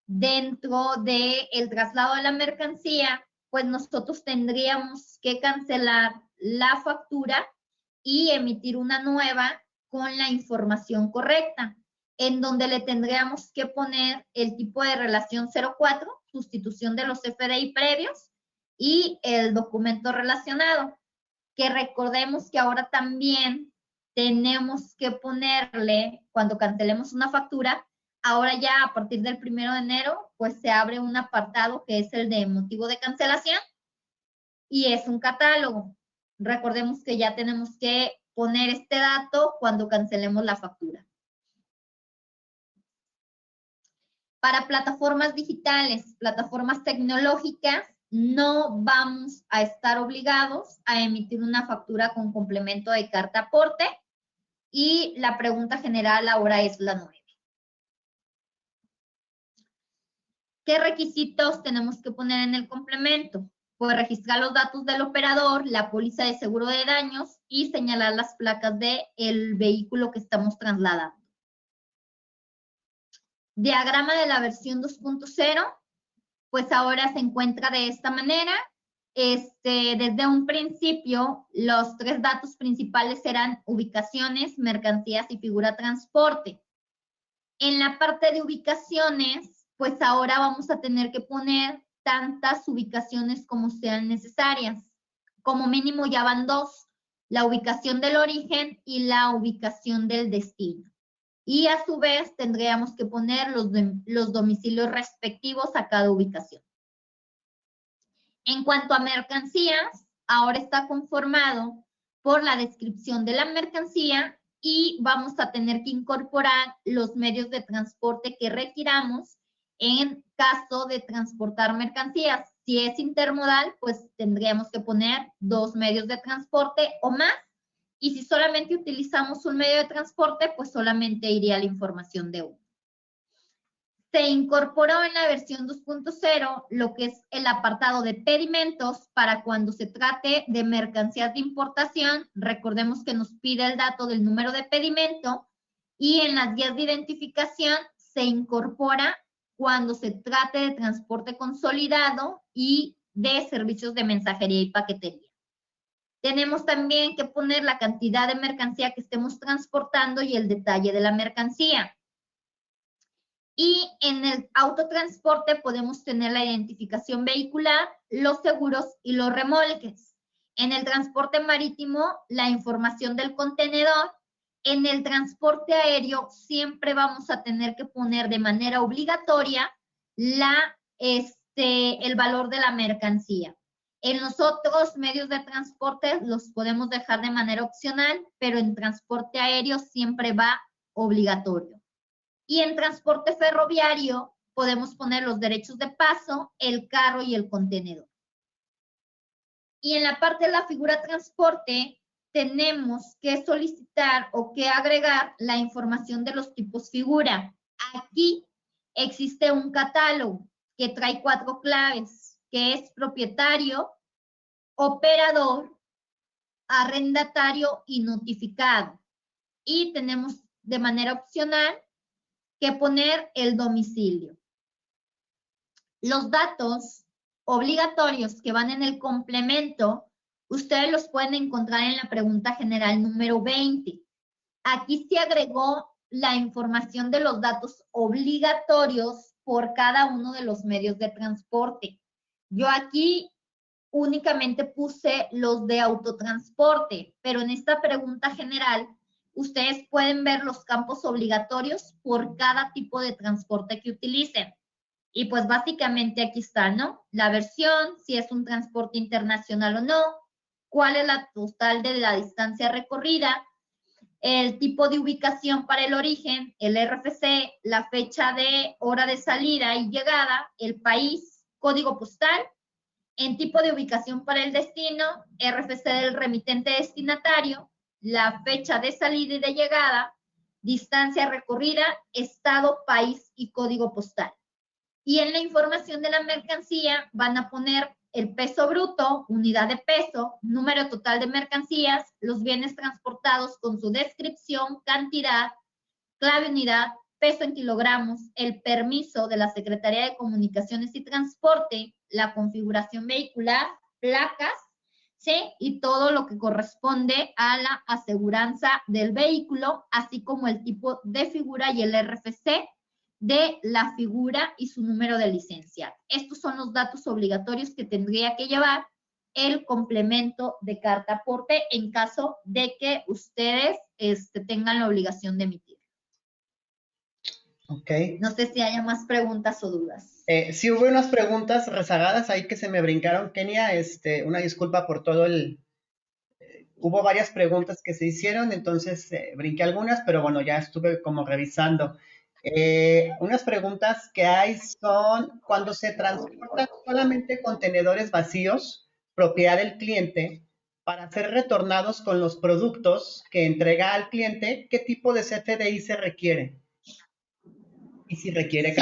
dentro del traslado de la mercancía, pues nosotros tendríamos que cancelar la factura y emitir una nueva con la información correcta, en donde le tendríamos que poner el tipo de relación 04, sustitución de los CFDI previos y el documento relacionado, que recordemos que ahora también tenemos que ponerle, cuando cancelemos una factura, ahora ya a partir del 1 de enero, pues se abre un apartado que es el de motivo de cancelación y es un catálogo. Recordemos que ya tenemos que poner este dato cuando cancelemos la factura. Para plataformas digitales, plataformas tecnológicas, no vamos a estar obligados a emitir una factura con complemento de carta aporte y la pregunta general ahora es la 9. ¿Qué requisitos tenemos que poner en el complemento? Pues registrar los datos del operador, la póliza de seguro de daños y señalar las placas del vehículo que estamos trasladando. Diagrama de la versión 2.0, pues ahora se encuentra de esta manera. Desde un principio, los 3 datos principales eran ubicaciones, mercancías y figura transporte. En la parte de ubicaciones, pues ahora vamos a tener que poner tantas ubicaciones como sean necesarias. Como mínimo ya van 2, la ubicación del origen y la ubicación del destino. Y a su vez tendríamos que poner los domicilios respectivos a cada ubicación. En cuanto a mercancías, ahora está conformado por la descripción de la mercancía y vamos a tener que incorporar los medios de transporte que requiramos en caso de transportar mercancías. Si es intermodal, pues tendríamos que poner 2 medios de transporte o más. Y si solamente utilizamos un medio de transporte, pues solamente iría la información de uno. Se incorporó en la versión 2.0 lo que es el apartado de pedimentos para cuando se trate de mercancías de importación. Recordemos que nos pide el dato del número de pedimento y en las guías de identificación se incorpora cuando se trate de transporte consolidado y de servicios de mensajería y paquetería. Tenemos también que poner la cantidad de mercancía que estemos transportando y el detalle de la mercancía. Y en el autotransporte podemos tener la identificación vehicular, los seguros y los remolques. En el transporte marítimo, la información del contenedor. En el transporte aéreo, siempre vamos a tener que poner de manera obligatoria el valor de la mercancía. En los otros medios de transporte los podemos dejar de manera opcional, pero en transporte aéreo siempre va obligatorio. Y en transporte ferroviario podemos poner los derechos de paso, el carro y el contenedor. Y en la parte de la figura transporte tenemos que solicitar o que agregar la información de los tipos figura. Aquí existe un catálogo que trae 4 claves, que es propietario, operador, arrendatario y notificado. Y tenemos de manera opcional que poner el domicilio. Los datos obligatorios que van en el complemento, ustedes los pueden encontrar en la pregunta general número 20. Aquí se agregó la información de los datos obligatorios por cada uno de los medios de transporte. Yo aquí únicamente puse los de autotransporte, pero en esta pregunta general ustedes pueden ver los campos obligatorios por cada tipo de transporte que utilicen. Y pues básicamente aquí está, ¿no? La versión, si es un transporte internacional o no, cuál es la total de la distancia recorrida, el tipo de ubicación para el origen, el RFC, la fecha de hora de salida y llegada, el país, código postal, en tipo de ubicación para el destino, RFC del remitente destinatario, la fecha de salida y de llegada, distancia recorrida, estado, país y código postal. Y en la información de la mercancía van a poner el peso bruto, unidad de peso, número total de mercancías, los bienes transportados con su descripción, cantidad, clave unidad, peso en kilogramos, el permiso de la Secretaría de Comunicaciones y Transporte, la configuración vehicular, placas, ¿sí? Y todo lo que corresponde a la aseguranza del vehículo, así como el tipo de figura y el RFC de la figura y su número de licencia. Estos son los datos obligatorios que tendría que llevar el complemento de carta aporte en caso de que ustedes tengan la obligación de emitir. Ok. No sé si haya más preguntas o dudas. Sí hubo unas preguntas rezagadas ahí que se me brincaron, Kenia. Una disculpa por todo hubo varias preguntas que se hicieron, entonces brinqué algunas, pero bueno, ya estuve como revisando. Unas preguntas que hay son, cuando se transportan solamente contenedores vacíos, propiedad del cliente, para ser retornados con los productos que entrega al cliente, ¿qué tipo de CFDI se requiere? Y si requiere...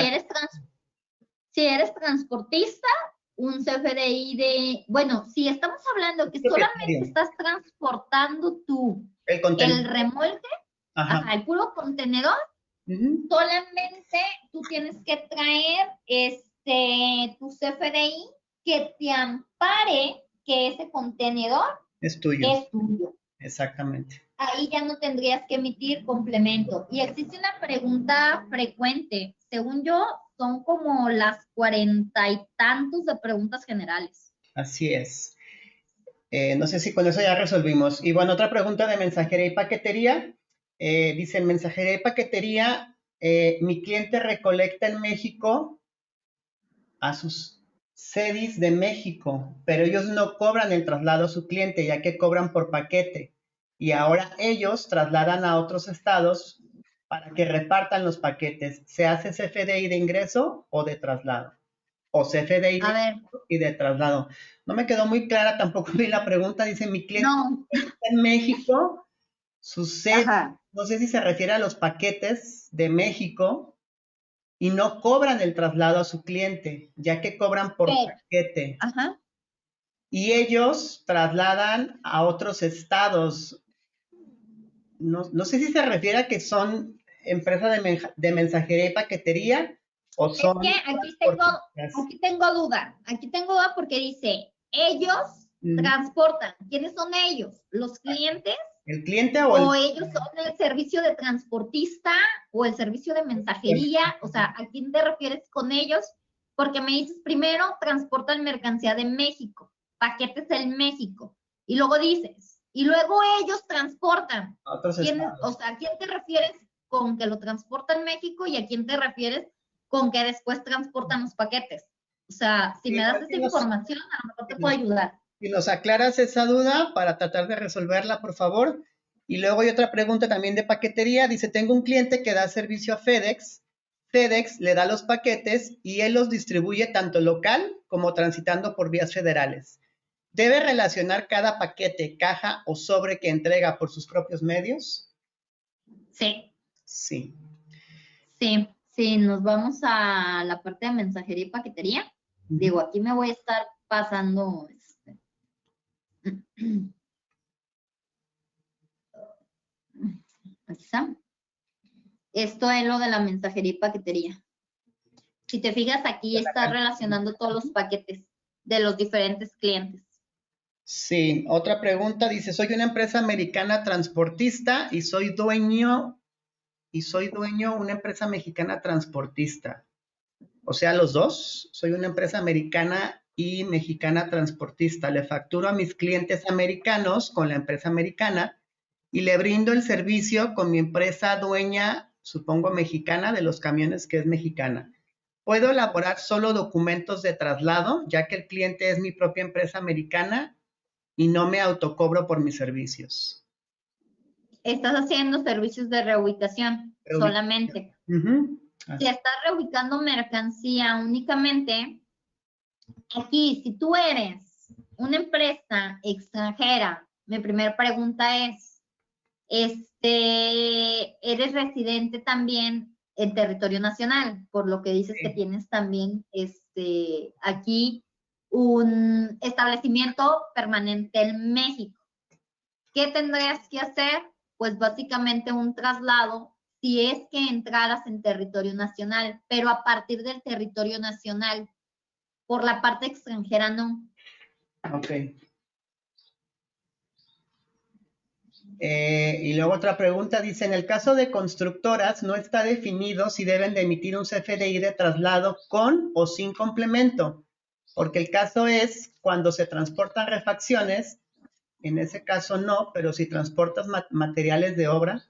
Si eres transportista, un CFDI de, bueno, si estamos hablando que solamente estás transportando tú el remolque, ajá, el puro contenedor, solamente tú tienes que traer tu CFDI que te ampare que ese contenedor es tuyo. Es tuyo. Exactamente. Ahí ya no tendrías que emitir complemento. Y existe una pregunta frecuente. Según yo, son como las 40 y tantos de preguntas generales. Así es. No sé si con eso ya resolvimos. Y bueno, otra pregunta de mensajería y paquetería. Dice, en mensajería y paquetería, mi cliente recolecta en México a sus CEDIs de México, pero ellos no cobran el traslado a su cliente, ya que cobran por paquete. Y ahora ellos trasladan a otros estados para que repartan los paquetes. ¿Se hace CFDI de ingreso o de traslado? O CFDI de ingreso y de traslado. No me quedó muy clara, tampoco vi la pregunta. Dice, mi cliente está en México, su CEDI, no sé si se refiere a los paquetes de México, y no cobran el traslado a su cliente, ya que cobran por paquete. Ajá. Y ellos trasladan a otros estados. No sé si se refiere a que son empresas de mensajería y paquetería o son... Es que aquí tengo duda. Aquí tengo duda porque dice, ellos transportan. ¿Quiénes son ellos? ¿Los clientes? ¿El cliente o ellos son el servicio de transportista o el servicio de mensajería? O sea, ¿a quién te refieres con ellos? Porque me dices, primero transportan mercancía de México, paquetes en México, y luego dices, y luego ellos transportan. O sea, ¿a quién te refieres con que lo transportan México y a quién te refieres con que después transportan los paquetes? O sea, si me das esa información, a lo mejor te puedo ayudar. Si nos aclaras esa duda para tratar de resolverla, por favor. Y luego hay otra pregunta también de paquetería. Dice, tengo un cliente que da servicio a FedEx. FedEx le da los paquetes y él los distribuye tanto local como transitando por vías federales. ¿Debe relacionar cada paquete, caja o sobre que entrega por sus propios medios? Sí. Sí. Sí, sí, nos vamos a la parte de mensajería y paquetería. Digo, aquí me voy a estar pasando. Aquí está. Esto es lo de la mensajería y paquetería. Si te fijas, aquí está relacionando todos los paquetes de los diferentes clientes. Sí, otra pregunta dice, soy una empresa americana transportista y soy dueño de una empresa mexicana transportista. O sea, los dos, soy una empresa americana y mexicana transportista. Le facturo a mis clientes americanos con la empresa americana y le brindo el servicio con mi empresa dueña, supongo mexicana, de los camiones, que es mexicana. ¿Puedo elaborar solo documentos de traslado, ya que el cliente es mi propia empresa americana y no me autocobro por mis servicios? Estás haciendo servicios de reubicación solamente. Si estás reubicando mercancía únicamente, aquí, si tú eres una empresa extranjera, mi primera pregunta es, ¿eres residente también en territorio nacional? Por lo que dices que tienes también aquí un establecimiento permanente en México. ¿Qué tendrías que hacer? Pues básicamente un traslado si es que entraras en territorio nacional, pero a partir del territorio nacional. Por la parte extranjera no. Ok. Y luego otra pregunta dice, en el caso de constructoras no está definido si deben de emitir un CFDI de traslado con o sin complemento, porque el caso es cuando se transportan refacciones, en ese caso no, pero si transportas materiales de obra.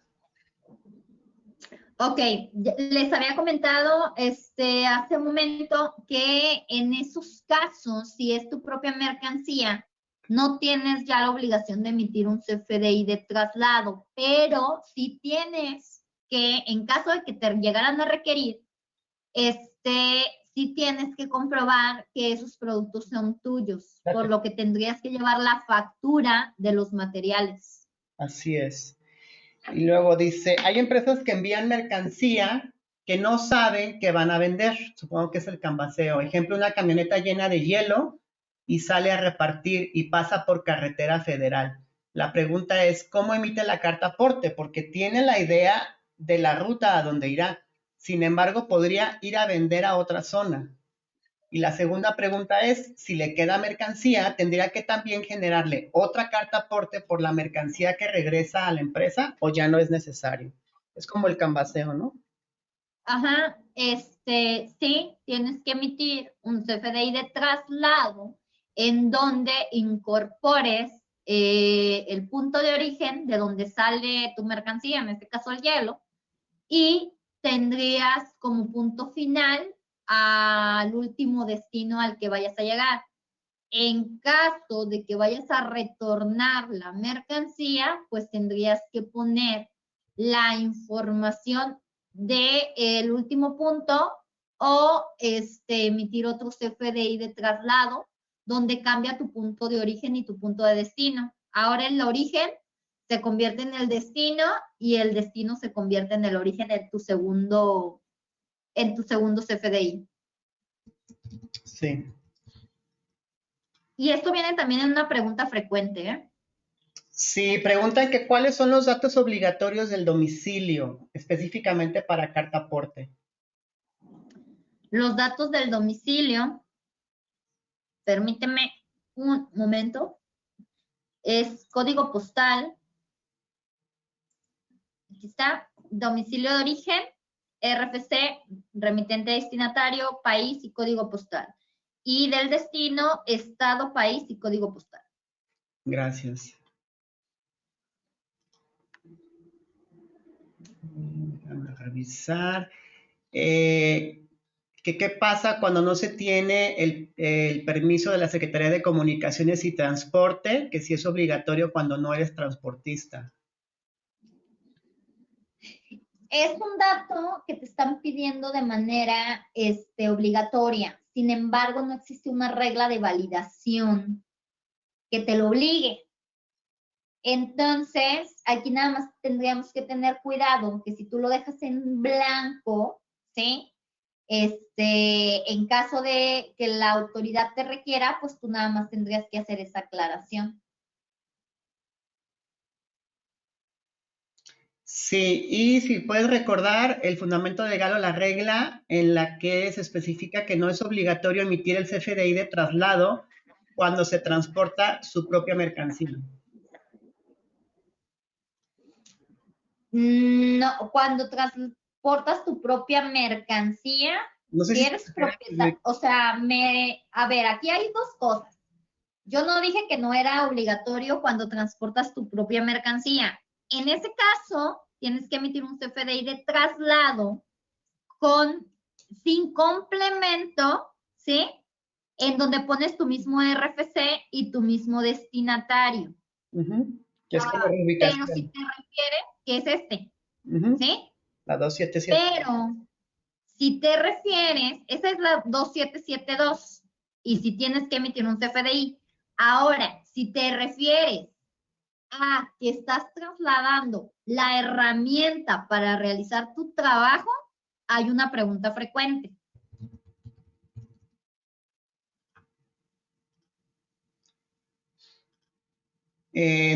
Ok, les había comentado hace un momento que en esos casos, si es tu propia mercancía, no tienes ya la obligación de emitir un CFDI de traslado, pero sí tienes que, en caso de que te llegaran a requerir, sí tienes que comprobar que esos productos son tuyos, por lo que tendrías que llevar la factura de los materiales. Así es. Y luego dice, hay empresas que envían mercancía que no saben que van a vender. Supongo que es el canvaseo. Ejemplo, una camioneta llena de hielo y sale a repartir y pasa por carretera federal. La pregunta es, ¿cómo emite la carta aporte? Porque tiene la idea de la ruta a donde irá. Sin embargo, podría ir a vender a otra zona. Y la segunda pregunta es, si le queda mercancía, ¿tendría que también generarle otra carta aporte por la mercancía que regresa a la empresa o ya no es necesario? Es como el canvaseo, ¿no? Ajá, sí, tienes que emitir un CFDI de traslado en donde incorpores el punto de origen de donde sale tu mercancía, en este caso el hielo, y tendrías como punto final al último destino al que vayas a llegar. En caso de que vayas a retornar la mercancía, pues tendrías que poner la información del último punto o emitir otro CFDI de traslado donde cambia tu punto de origen y tu punto de destino. Ahora el origen se convierte en el destino y el destino se convierte en el origen de tu segundo CFDI. Sí. Y esto viene también en una pregunta frecuente, ¿eh? Sí, preguntan que cuáles son los datos obligatorios del domicilio, específicamente para carta aporte. Los datos del domicilio, permíteme un momento, es código postal, aquí está, domicilio de origen, RFC, remitente destinatario, país y código postal. Y del destino, estado, país y código postal. Gracias. Déjame revisar. ¿Qué pasa cuando no se tiene el permiso de la Secretaría de Comunicaciones y Transporte? Que sí es obligatorio cuando no eres transportista. Es un dato que te están pidiendo de manera obligatoria. Sin embargo, no existe una regla de validación que te lo obligue. Entonces, aquí nada más tendríamos que tener cuidado que si tú lo dejas en blanco, ¿sí? En caso de que la autoridad te requiera, pues tú nada más tendrías que hacer esa aclaración. Sí, y si puedes recordar el fundamento legal o la regla en la que se especifica que no es obligatorio emitir el CFDI de traslado cuando se transporta su propia mercancía. No, cuando transportas tu propia mercancía, No sé si si eres propietario, o sea, a ver, aquí hay dos cosas. Yo no dije que no era obligatorio cuando transportas tu propia mercancía. En ese caso, tienes que emitir un CFDI de traslado sin complemento, ¿sí? En donde pones tu mismo RFC y tu mismo destinatario. Que es como Pero si reubicación. te refieres, que es ¿sí? La 277. Pero si te refieres, esa es la 2772, y si tienes que emitir un CFDI. Ahora, si te refieres a que estás trasladando la herramienta para realizar tu trabajo, hay una pregunta frecuente.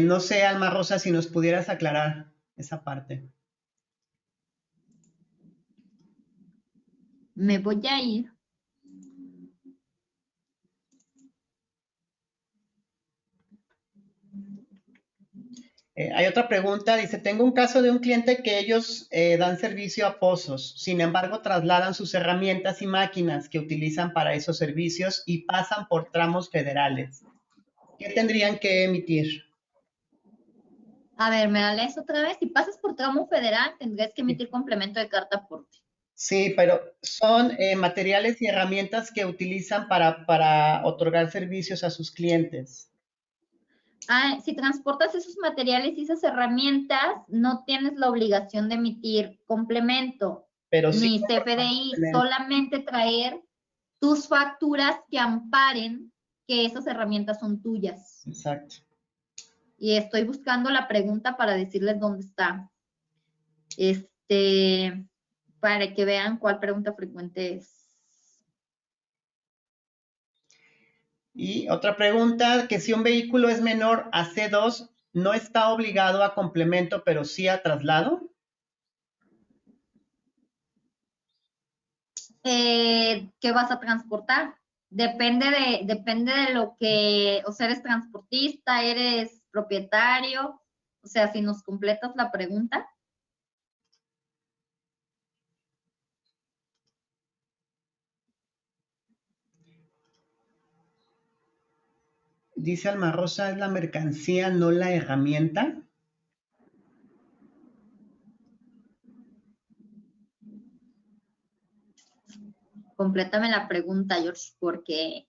No sé, Alma Rosa, si nos pudieras aclarar esa parte. Me voy a ir. Hay otra pregunta, dice, tengo un caso de un cliente que ellos dan servicio a pozos, sin embargo trasladan sus herramientas y máquinas que utilizan para esos servicios y pasan por tramos federales. ¿Qué tendrían que emitir? A ver, me la lees otra vez. Si pasas por tramo federal, tendrías que emitir complemento de carta aporte. Sí, pero son materiales y herramientas que utilizan para otorgar servicios a sus clientes. Si transportas esos materiales y esas herramientas, no tienes la obligación de emitir complemento Pero sí, ni CFDI, solamente traer tus facturas que amparen que esas herramientas son tuyas. exacto. Y estoy buscando la pregunta para decirles dónde está. para que vean cuál pregunta frecuente es. Y otra pregunta, que si un vehículo es menor a C2, ¿no está obligado a complemento, pero sí a traslado? ¿Qué vas a transportar? Depende de lo que, o sea, eres transportista, eres propietario, o sea, si nos completas la pregunta. Dice Alma Rosa, ¿es la mercancía, no la herramienta? Complétame la pregunta, George, porque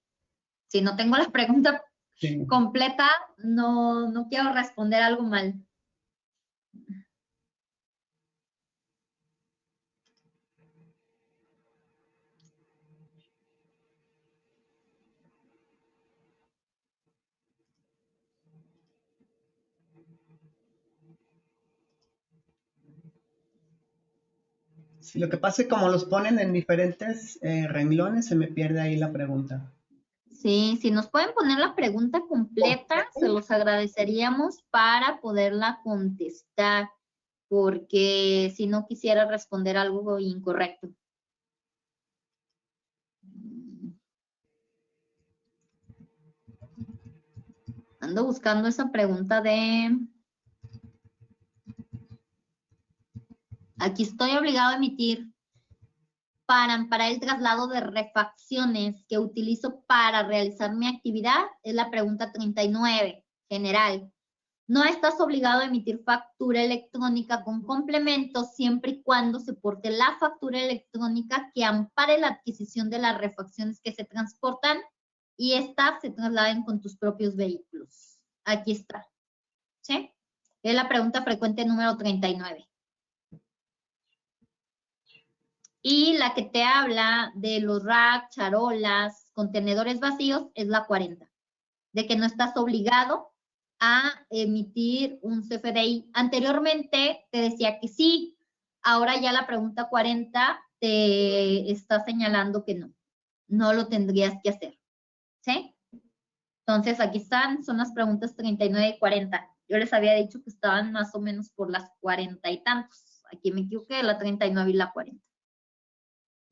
si no tengo la pregunta Sí. completa, no quiero responder algo mal. Sí, lo que pasa es que como los ponen en diferentes renglones, se me pierde ahí la pregunta. Sí, si nos pueden poner la pregunta completa, se los agradeceríamos para poderla contestar, porque si no quisiera responder algo incorrecto. Ando buscando esa pregunta de... Aquí estoy obligado a emitir para amparar el traslado de refacciones que utilizo para realizar mi actividad. Es la pregunta 39, general. No estás obligado a emitir factura electrónica con complementos siempre y cuando se porte la factura electrónica que ampare la adquisición de las refacciones que se transportan y estas se trasladen con tus propios vehículos. Aquí está. ¿Sí? Es la pregunta frecuente número 39. Y la que te habla de los racks, charolas, contenedores vacíos es la 40. De que no estás obligado a emitir un CFDI. Anteriormente te decía que sí, ahora ya la pregunta 40 te está señalando que no lo tendrías que hacer, ¿sí? Entonces aquí están, son las preguntas 39 y 40. Yo les había dicho que estaban más o menos por las 40 y tantos. Aquí me equivoqué, la 39 y la 40.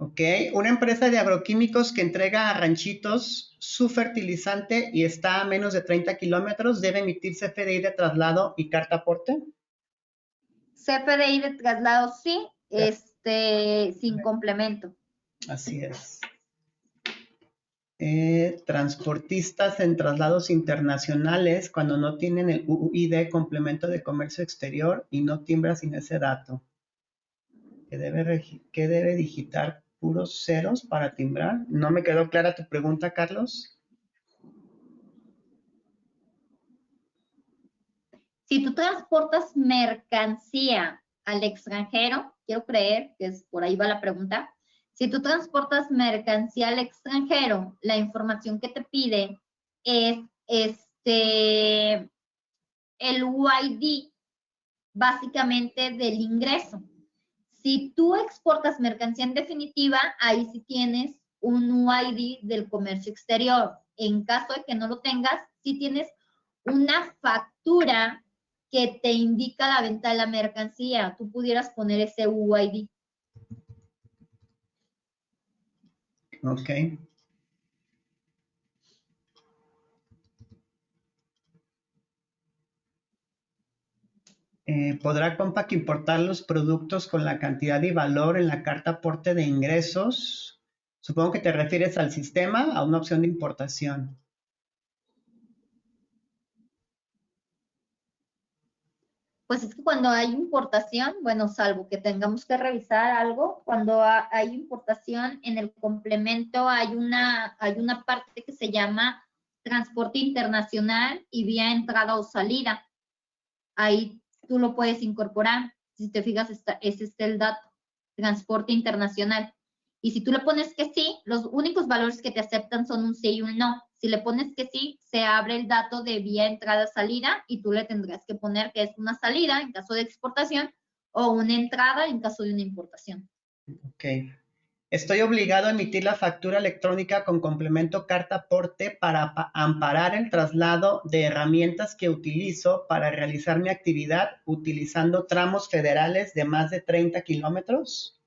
Ok, una empresa de agroquímicos que entrega a ranchitos su fertilizante y está a menos de 30 kilómetros, ¿debe emitir CFDI de traslado y carta aporte? CFDI de traslado sí, sin complemento. Así es. Transportistas en traslados internacionales cuando no tienen el UID, complemento de comercio exterior, y no timbra sin ese dato. ¿Qué debe digitar puros ceros para timbrar? No me quedó clara tu pregunta, Carlos. Si tú transportas mercancía al extranjero, quiero creer que por ahí va la pregunta. Si tú transportas mercancía al extranjero, la información que te pide es el UID básicamente del ingreso. Si tú exportas mercancía en definitiva, ahí sí tienes un UID del comercio exterior. En caso de que no lo tengas, sí tienes una factura que te indica la venta de la mercancía. Tú pudieras poner ese UID. Ok. ¿Podrá Compaq importar los productos con la cantidad y valor en la carta aporte de ingresos? Supongo que te refieres al sistema, a una opción de importación. Pues es que cuando hay importación, bueno, salvo que tengamos que revisar algo, cuando hay importación en el complemento hay una parte que se llama transporte internacional y vía entrada o salida. Ahí tú lo puedes incorporar. Si te fijas, ese es el dato, transporte internacional. Y si tú le pones que sí, los únicos valores que te aceptan son un sí y un no. Si le pones que sí, se abre el dato de vía entrada-salida y tú le tendrás que poner que es una salida en caso de exportación o una entrada en caso de una importación. Ok. Estoy obligado a emitir la factura electrónica con complemento carta aporte para amparar el traslado de herramientas que utilizo para realizar mi actividad utilizando tramos federales de más de 30 kilómetros.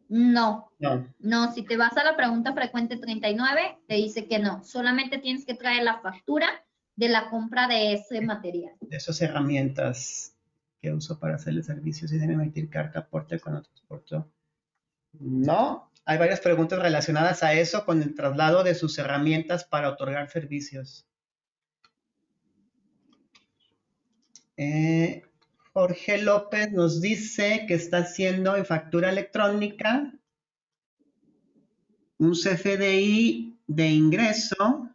No, No, no, si te vas a la pregunta frecuente 39, te dice que no, solamente tienes que traer la factura de la compra de ese material. de esas herramientas que uso para hacerle servicios y debe emitir carta aporte cuando transporto. No, hay varias preguntas relacionadas a eso con el traslado de sus herramientas para otorgar servicios. Jorge López nos dice que está haciendo en factura electrónica un CFDI de ingreso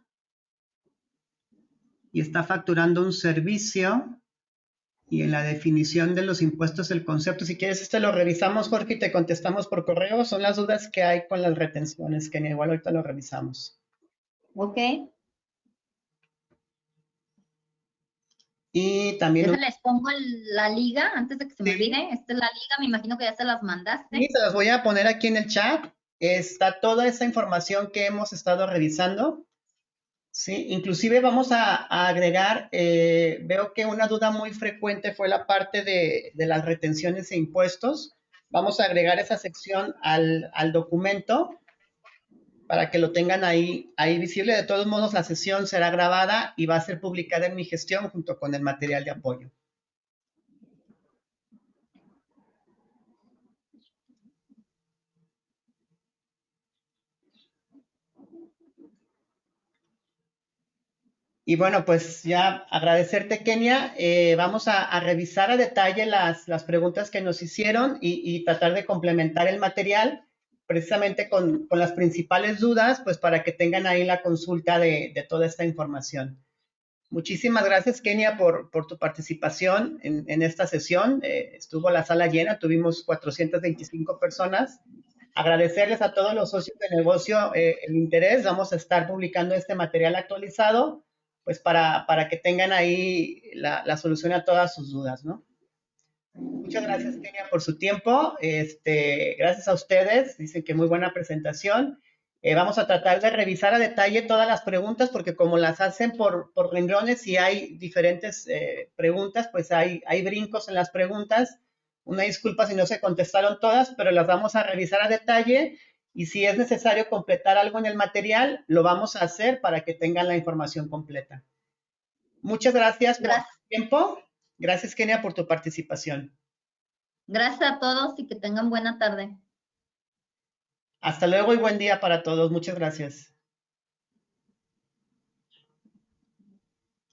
y está facturando un servicio y en la definición de los impuestos el concepto. Si quieres, lo revisamos, Jorge, y te contestamos por correo. Son las dudas que hay con las retenciones, que igual ahorita lo revisamos. Ok. Y también... Les pongo la liga antes de que se me Sí. olvide. Esta es la liga, me imagino que ya se las mandaste. Sí, se las voy a poner aquí en el chat. Está toda esa información que hemos estado revisando. Sí, inclusive vamos a agregar, veo que una duda muy frecuente fue la parte de las retenciones e impuestos. Vamos a agregar esa sección al documento para que lo tengan ahí visible. De todos modos, la sesión será grabada y va a ser publicada en Mi Gestión junto con el material de apoyo. Y bueno, pues ya agradecerte, Kenia. Vamos a revisar a detalle las preguntas que nos hicieron y tratar de complementar el material precisamente con las principales dudas, pues para que tengan ahí la consulta de toda esta información. Muchísimas gracias, Kenia, por tu participación en esta sesión. Estuvo la sala llena, tuvimos 425 personas. Agradecerles a todos los socios de negocio el interés. Vamos a estar publicando este material actualizado, pues para que tengan ahí la solución a todas sus dudas, ¿no? Muchas gracias, Kenia, por su tiempo. Gracias a ustedes. Dicen que muy buena presentación. Vamos a tratar de revisar a detalle todas las preguntas porque como las hacen por renglones y hay diferentes preguntas, pues hay brincos en las preguntas. Una disculpa si no se contestaron todas, pero las vamos a revisar a detalle y si es necesario completar algo en el material, lo vamos a hacer para que tengan la información completa. Muchas gracias por tu tiempo. Gracias, Kenia, por tu participación. Gracias a todos y que tengan buena tarde. Hasta luego y buen día para todos. Muchas gracias.